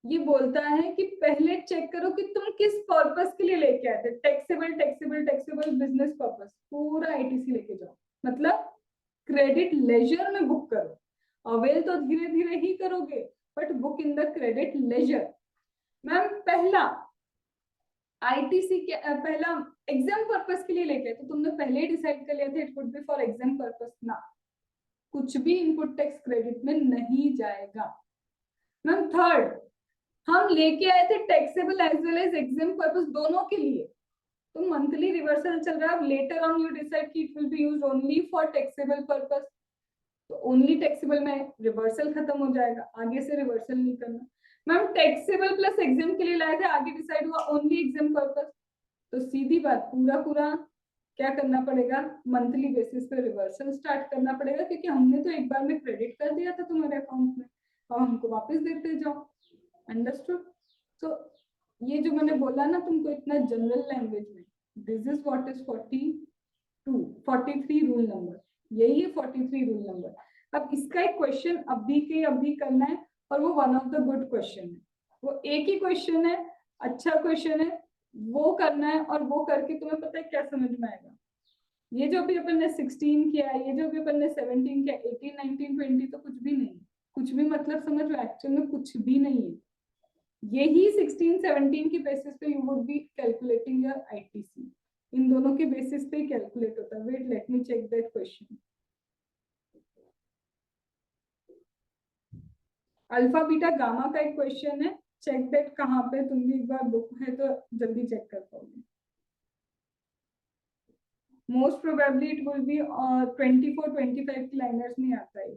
Speaker 1: ये बोलता है कि पहले चेक करो कि तुम किस पर्पस के लिए लेके आए थे, taxable taxable taxable business purpose, पूरा आईटीसी लेके जाओ, मतलब क्रेडिट लेजर में बुक करो। अवेल तो धीरे धीरे ही करोगे but book in the credit ledger. Ma'am पहला आईटीसी के पहला एग्जाम पर्पस के लिए लेके तो तुमने पहले ही डिसाइड कर लिया था it would B for exam purpose ना, कुछ भी इनपुट टैक्स क्रेडिट में नहीं जाएगा। मैम थर्ड हम लेके आए थे taxable as well as exempt purpose दोनों के लिए, तो मंथली रिवर्सल चल रहा है। अब लेटर ऑन यू डिसाइड कि it will be used only for taxable purpose, तो ओनली टैक्सेबल में रिवर्सल खत्म हो जाएगा, आगे से रिवर्सल नहीं करना। मैम टैक्सेबल प्लस एग्जाम के लिए लाए थे, आगे डिसाइड हुआ ओनली एग्जाम पर्पस, तो सीधी बात पूरा क्या करना पड़ेगा, मंथली बेसिस पे रिवर्सल स्टार्ट करना पड़ेगा, क्योंकि हमने तो एक बार में क्रेडिट कर दिया था तुम्हारे अकाउंट में, अब हमको वापस देते जाओ। अंडरस्टूड? सो ये जो मैंने बोला ना तुमको इतना जनरल लैंग्वेज में, this is what is 43 rule number, यही है 43 रूल नंबर। अब इसका एक क्वेश्चन अभी के अभी करना है और वो one of the good question है, वो एक ही क्वेश्चन है, अच्छा क्वेश्चन है, वो करना है और वो करके तुम्हें पता है क्या समझ में आएगा। ये जो भी अपन ने 16 किया, ये जो भी अपन ने 17 किया, 18 19 20 तो कुछ भी नहीं, कुछ भी मतलब समझ लो एक्चुअल में कुछ भी नहीं है। यही 16 17 के बेसिस पे you would be calculating your ITC, इन दोनों के बेसिस पे कैलकुलेट होता है। Wait let me check that question. Alpha beta gamma का एक क्वेश्चन है, चेक दैट कहाँ पे, तुम भी एक बार बुक है तो जल्दी चेक कर पाओगे। Most probably it will B 24-25 की लाइनर्स में आता है।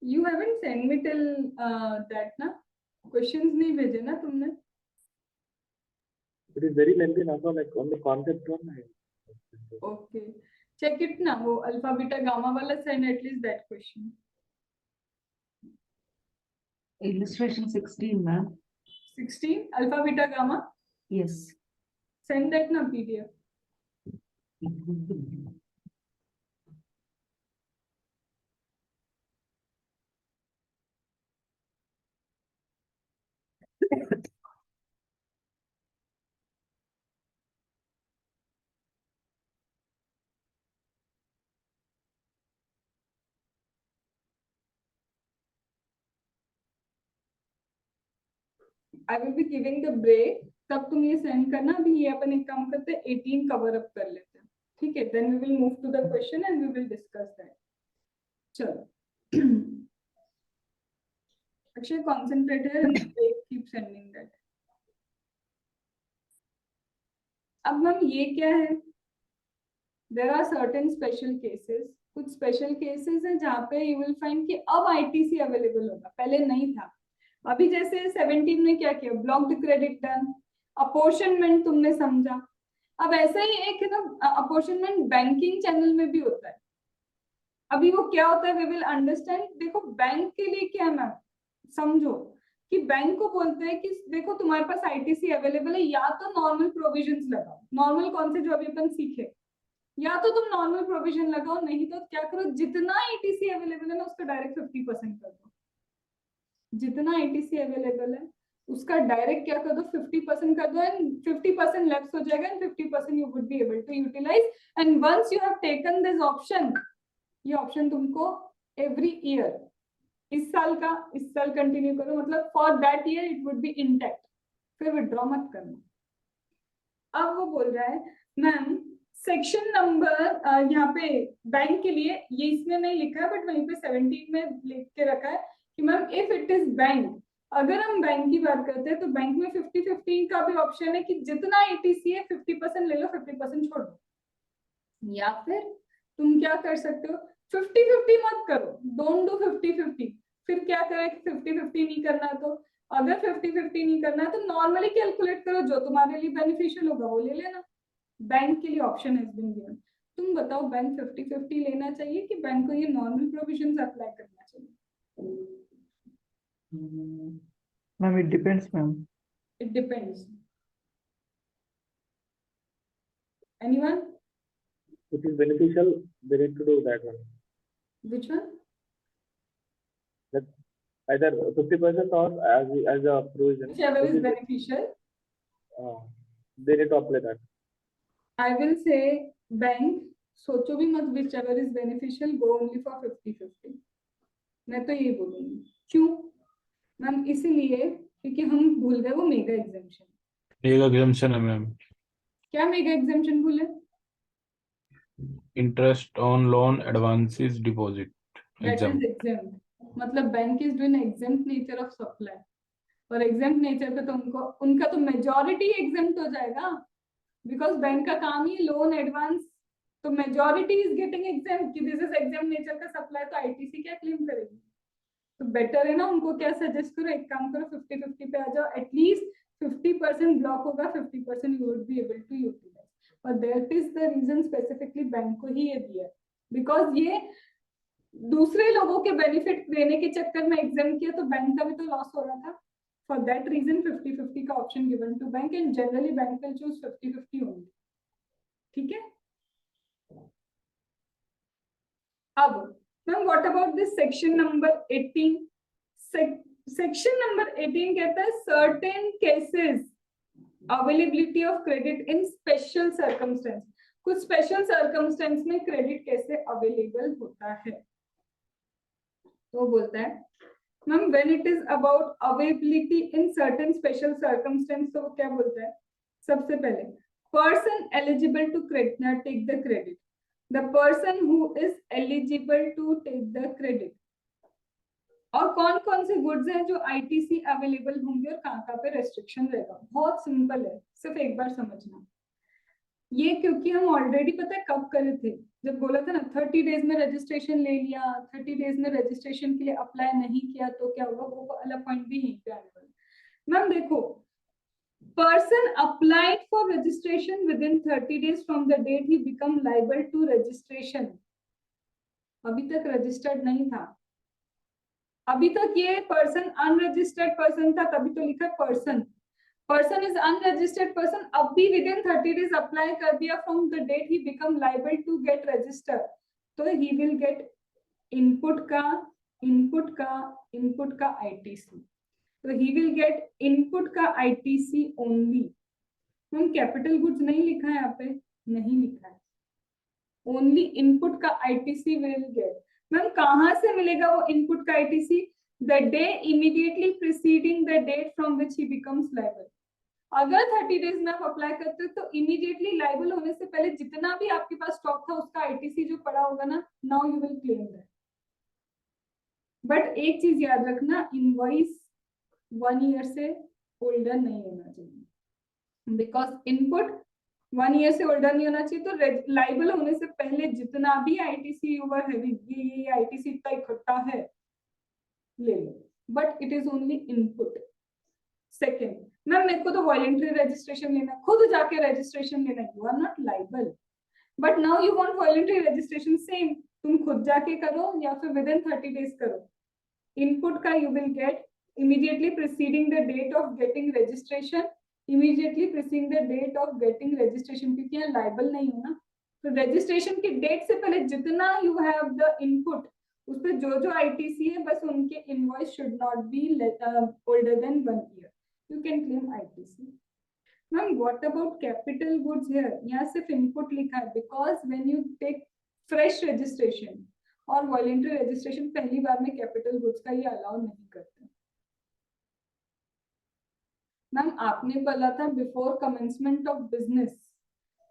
Speaker 1: You haven't sent me till that ना, questions नहीं भेजे ना तुमने?
Speaker 6: It is very lengthy now, so like on the concept one.
Speaker 1: Okay, check it ना, वो अल्फा बीटा गामा वाला send at least that question.
Speaker 5: Illustration 16, ma'am.
Speaker 1: 16 alpha beta gamma,
Speaker 5: Yes.
Speaker 1: send that ना PDF. I will be giving the break, तब तुम ये send करना। अभी ये अपन एक काम करते हैं 18 कवर अप कर लेते हैं, ठीक है? Then we will move to the question and we will discuss that. चलो Akshay concentrate here and break, keep sending that. अब मैम ये क्या है, there are certain special cases, कुछ स्पेशल केसेस है जहाँ पे यू विल फाइंड कि अब आईटीसी अवेलेबल होगा, पहले नहीं था। अभी जैसे 17 में क्या किया, ब्लॉक्ड क्रेडिट डन, अपोर्शनमेंट तुमने समझा। अब ऐसा ही एक है ना अपोर्शनमेंट बैंकिंग चैनल में भी होता है। अभी वो क्या होता है, वी विल अंडरस्टैंड। देखो बैंक के लिए क्या मैम, समझो कि बैंक को बोलते हैं कि देखो तुम्हारे पास आईटीसी अवेलेबल है, या तो नॉर्मल प्रोविजंस लगाओ, नॉर्मल कौन से जो अभी अपन सीखे, या तो तुम नॉर्मल प्रोविजन लगाओ, नहीं तो क्या करो, जितना आईटीसी अवेलेबल है ना उसका डायरेक्ट 50% कर दो। जितना आईटीसी अवेलेबल है उसका डायरेक्ट क्या कर दो, 50% कर दो, एंड 50% लेफ्ट हो जाएगा and 50% you would be able to utilise. And once you have taken this option, ये ऑप्शन तुमको एवरी ईयर, इस साल कंटिन्यू करो, मतलब for that year it would be intact, फिर विड्रॉ मत करना। अब वो बोल रहा है मैम सेक्शन नंबर यहाँ पे बैंक के लिए, ये इसमें नहीं लिखा है बट वहीं पे 17 में लिख के रखा है कि ma'am if it is bank, अगर हम बैंक की बात करते हैं तो बैंक में 50-50 का भी ऑप्शन है कि जितना आईटीसी है 50% ले लो, 50% छोड़ दो। या फिर तुम क्या कर सकते हो, 50-50 मत करो, डोंट डू 50-50। फिर क्या करें कि 50-50 नहीं करना, तो अगर 50-50 नहीं करना है तो नॉर्मली कैलकुलेट करो, जो तुम्हारे लिए बेनिफिशियल होगा वो ले लेना। बैंक के लिए ऑप्शन हैज बीन गिवन। तुम बताओ बैंक 50-50 लेना चाहिए कि बैंक को ये नॉर्मल प्रोविजंस अप्लाई करना चाहिए?
Speaker 3: Ma'am it depends ma'am.
Speaker 1: It depends. Anyone?
Speaker 6: It is beneficial, they need to do that one.
Speaker 1: Which one?
Speaker 6: Either 50% or as a provision.
Speaker 1: Whichever is beneficial.
Speaker 6: They need to apply that.
Speaker 1: I will say bank सोचो भी मत, whichever is beneficial, go only for 50-50। मैं तो यही बोलूंगी। क्यों ma'am? इसीलिए क्योंकि हम भूल गए वो मेगा एग्जेम्पशन।
Speaker 4: मेगा एग्जेम्पशन है मैम,
Speaker 1: क्या मेगा एग्जेम्पशन भूले?
Speaker 4: Interest on loan advances deposit
Speaker 1: That
Speaker 4: exam.
Speaker 1: is exempt, मतलब bank is doing exempt nature of supply, और exempt नेचर पे तो उनका तो मेजॉरिटी exempt हो जाएगा, बिकॉज बैंक का काम ही लोन एडवांस, तो मेजॉरिटी इज गेटिंग exempt कि दिस इज exempt नेचर का सप्लाई, तो आईटीसी क्या क्लेम करेगी? तो बेटर है ना, उनको क्या सजेस्ट करो, एक काम करो 50-50 पे आ जाओ, एटलीस्ट 50% ब्लॉक होगा, 50% you would be able to utilise. और that is the reason specifically bank को ही ये दिया है, बिकॉज ये दूसरे लोगों के बेनिफिट देने के चक्कर में एग्जाम किया तो बैंक का भी तो लॉस हो रहा था। फॉर दैट रीजन 50-50 का option given to bank, and generally bank will choose 50-50 only. ठीक है। अब ma'am what about this section number 18? Section number 18 कहता है certain cases availability of credit in special circumstance. कुछ स्पेशल सर्कमस्टेंस में credit कैसे available होता है, तो बोलता है ma'am when it is about availability in certain special circumstance, तो वो क्या बोलता है? सबसे पहले person eligible to take the credit, the person who is eligible to take the credit. और कौन कौन से गुड्स हैं जो आईटीसी अवेलेबल होंगे और कहाँ पे रेस्ट्रिक्शन रहेगा? बहुत सिंपल है, सिर्फ एक बार समझना ये, क्योंकि हम ऑलरेडी पता है कब करे थे, जब बोला था ना 30 डेज में रजिस्ट्रेशन ले लिया, 30 डेज में रजिस्ट्रेशन के लिए अप्लाई नहीं किया तो क्या होगा, वो वाला पॉइंट भी यहीं पे आने वाला। मैम देखो, person applied for registration within 30 days from the date he become liable to registration. अभी तक रजिस्टर्ड नहीं था, अभी तक ये पर्सन अनरजिस्टर्ड पर्सन था, तभी तो लिखा पर्सन इज अनरजिस्टर्ड पर्सन। अब भी विद इन 30 डेज अप्लाई कर दिया from the date he become liable to get registered, तो ही विल गेट इनपुट का आईटीसी, तो ही विल गेट इनपुट का आईटीसी ओनली। हम कैपिटल गुड्स नहीं लिखा है यहाँ पे, नहीं लिखा है, ओनली इनपुट का आईटीसी विल गेट। मैम कहाँ से मिलेगा वो इनपुट का ITC? The day immediately preceding the date from which he becomes liable. अगर 30 डेज में आप अप्लाई करते हो तो इमीडिएटली लायबल होने से पहले जितना भी आपके पास स्टॉक था उसका आईटीसी जो पड़ा होगा ना, now you will claim that. But एक चीज याद रखना, इनवॉइस 1 ईयर से ओल्डर नहीं होना चाहिए, बिकॉज इनपुट 1 ईयर से ओल्डर नहीं होना चाहिए, तो लाइबल होने से पहले जितना भी आईटीसी यू वर हैविंग, ये आईटीसी इतना इकट्ठा है ले लो, but it is only input. Second, ma'am मेरे को तो वॉलंटरी रजिस्ट्रेशन लेना, खुद जाके रजिस्ट्रेशन लेना, you are not liable, but now you want voluntary registration, same, तुम खुद जाके करो या फिर विद इन 30 डेज करो। इनपुट का you will get immediately preceding the date of getting registration, immediately preceding the date of getting registration, क्योंकि यहाँ लाइबल नहीं हो ना, तो रजिस्ट्रेशन की डेट से पहले जितना यू हैव द इनपुट, उस पर जो जो आईटीसी है बस उनके invoice should not be older than 1 year, you can claim ITC. Ma'am what about capital goods here, यहाँ सिर्फ इनपुट लिखा है, because when you take fresh registration और वॉलंटरी रजिस्ट्रेशन पहली बार में कैपिटल गुड्स का ये अलाउ नहीं करते। मैम आपने बोला था before commencement of business,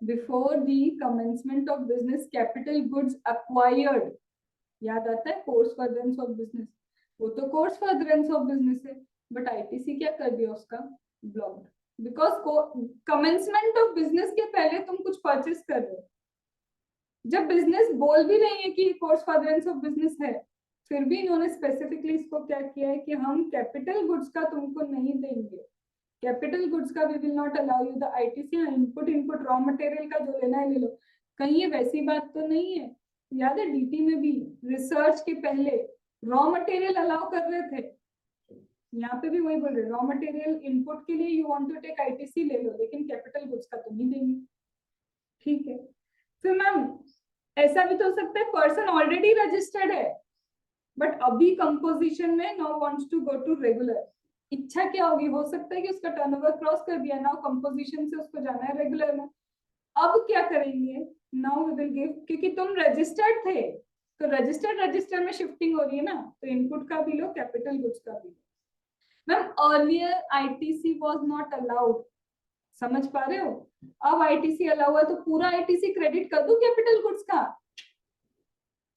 Speaker 1: before the commencement of business capital goods acquired, याद आता है कोर्स फर्दरेंस ऑफ बिजनेस, वो तो कोर्स फर्दरेंस ऑफ बिजनेस है, बट आईटीसी क्या कर दिया उसका, blocked, because commencement of business के पहले तुम कुछ परचेस कर रहे हो, जब बिजनेस बोल भी रही है कि कोर्स फर्दरेंस ऑफ बिजनेस है, फिर भी इन्होंने स्पेसिफिकली इसको क्या किया है कि हम कैपिटल गुड्स का तुमको नहीं देंगे, कैपिटल गुड्स का we will not allow you the ITC, input raw material का जो लेना है ले लो, कहीं ये वैसी बात तो नहीं है, याद है डीटी में भी रिसर्च के पहले रॉ मटेरियल अलाउ कर रहे थे, यहाँ पे भी वही बोल रहे रॉ मटेरियल इनपुट के लिए you want to take ITC ले लो, लेकिन कैपिटल गुड्स का तो नहीं देंगे, ठीक है। फिर मैम ऐसा भी तो हो सकता है पर्सन ऑलरेडी रजिस्टर्ड है, बट अभी कंपोजिशन में now wants to go to regular, इच्छा क्या होगी, हो सकता है कि उसका टर्नओवर क्रॉस कर दिया, नाउ कंपोजिशन से उसको जाना है रेगुलर में, अब क्या करेंगे, नाउ वी विल गिव, क्योंकि तुम रजिस्टर्ड थे तो रजिस्टर में शिफ्टिंग हो रही है ना, तो इनपुट का भी लो कैपिटल गुड्स का भी लो। Ma'am earlier ITC was not allowed, समझ पा रहे हो, अब आईटीसी अलाउ है तो पूरा आईटीसी क्रेडिट कर दो कैपिटल गुड्स का,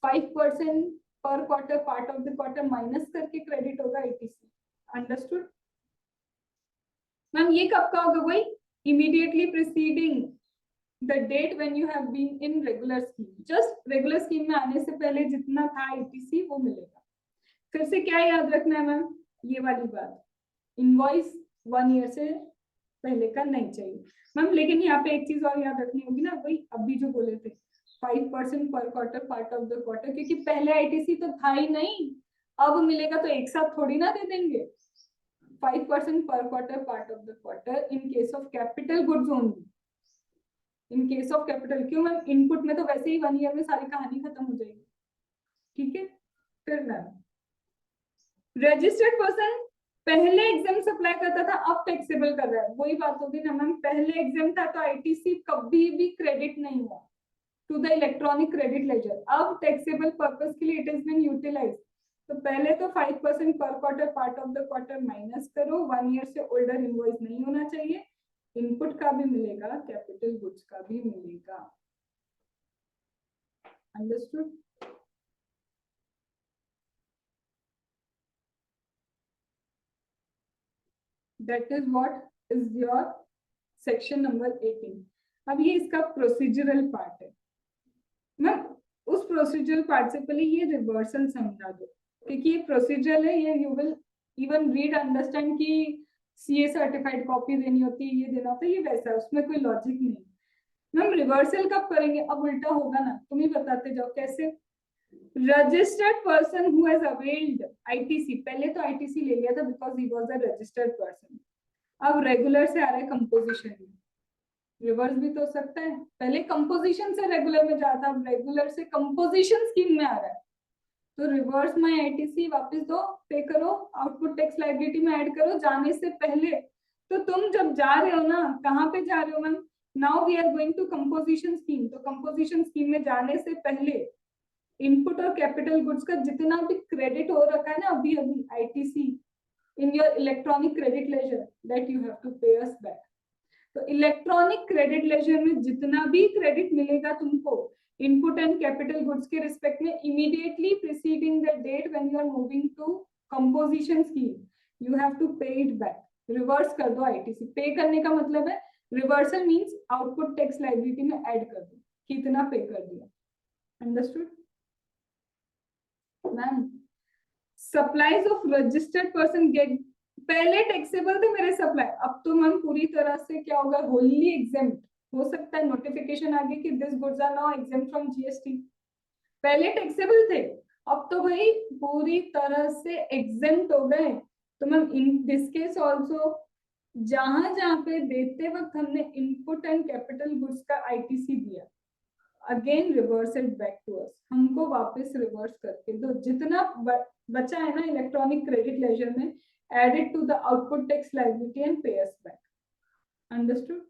Speaker 1: 5% पर quarter part of the quarter minus करके क्रेडिट होगा आईटीसी, अंडरस्टूड। मैम ये कब का होगा, वही immediately preceding the date when you have been in regular scheme, just regular scheme में आने से पहले जितना था आईटीसी वो मिलेगा। फिर से क्या याद रखना है मैम, ये वाली बात, इनवॉइस 1 ईयर से पहले का नहीं चाहिए मैम, लेकिन यहाँ पे एक चीज और याद रखनी होगी ना, वही अभी जो बोले थे 5% पर quarter part of the quarter, क्योंकि पहले आईटीसी तो था ही नहीं, अब मिलेगा तो एक साथ थोड़ी ना दे देंगे, 5% per quarter part of the quarter in case of capital goods only, in case of capital, क्यों मैम इनपुट में तो वैसे ही 1 ईयर में सारी कहानी खत्म हो जाएगी, ठीक है। फिर मैम रजिस्टर्ड पर्सन पहले एग्जाम अप्लाई करता था, अब टैक्सेबल कर रहा है, वही बात होगी ना मैम, पहले एग्जाम था तो आईटीसी कभी भी क्रेडिट नहीं हुआ to the electronic credit ledger, अब टैक्सेबल पर्पस के लिए इट इज बीन यूटिलाइज्ड, तो पहले तो 5% पर quarter part of the quarter minus करो, 1 ईयर से ओल्डर इनवॉइस नहीं होना चाहिए, इनपुट का भी मिलेगा कैपिटल गुड्स का भी मिलेगा, understood. That is what is your section number 18। अब ये इसका प्रोसीजरल पार्ट है मैम, उस प्रोसीजरल पार्ट से पहले ये रिवर्सल समझा दो, क्योंकि ये प्रोसीजर है, ये you will even read understand कि सीए सर्टिफाइड कॉपी देनी होती है, ये देना होता है, ये वैसा है, उसमें कोई लॉजिक नहीं। मैम रिवर्सल कब करेंगे, अब उल्टा होगा ना, तुम ही बताते जाओ कैसे। Registered person who has availed ITC, पहले तो आईटीसी ले लिया था because he was a registered person, अब रेगुलर से आ रहा है कंपोजिशन में, रिवर्स भी तो हो सकता है, पहले कंपोजिशन से रेगुलर में जाता, अब रेगुलर से कंपोजिशन स्कीम में आ रहा है, तो रिवर्स माय आईटीसी वापस दो, पे करो, आउटपुट टैक्स लायबिलिटी में ऐड करो जाने से पहले। तो तुम जब जा रहे हो ना, कहाँ पे जा रहे हो ma'am, now we are going to composition scheme, तो कंपोजिशन स्कीम में जाने से पहले इनपुट और कैपिटल गुड्स का जितना भी क्रेडिट हो रखा है ना अभी अभी ITC in your electronic credit ledger, that you have to pay us back. तो इलेक्ट्रॉनिक क्रेडिट लेजर में जितना भी क्रेडिट मिलेगा तुमको इनपुट एंड कैपिटल गुड्स के रिस्पेक्ट में, immediately preceding the date when you are moving to composition scheme, you have to pay it back, reverse कर दो आईटीसी। पे करने का मतलब है reversal means output tax liability में ऐड कर दो कि इतना पे कर दिया. Understood ma'am? Supplies of registered person get, पहले टैक्सेबल थे मेरे सप्लाई, अब तो मैम पूरी तरह से क्या होगा, होली एग्जेम्प्ट. हो सकता है नोटिफिकेशन आ गई कि this goods are now exempt from GST. पहले टैक्सेबल थे, अब तो भाई पूरी तरह से एग्जेम्प्ट हो गए. तो ma'am in this case also जहां जहां पे देते वक्त हमने इनपुट एंड कैपिटल गुड्स का आईटीसी दिया, again reverse it back to us, हमको वापस रिवर्स करके दो. जितना बचा है ना इलेक्ट्रॉनिक क्रेडिट लेजर में, add it to the output tax liability and pay us back. Understood?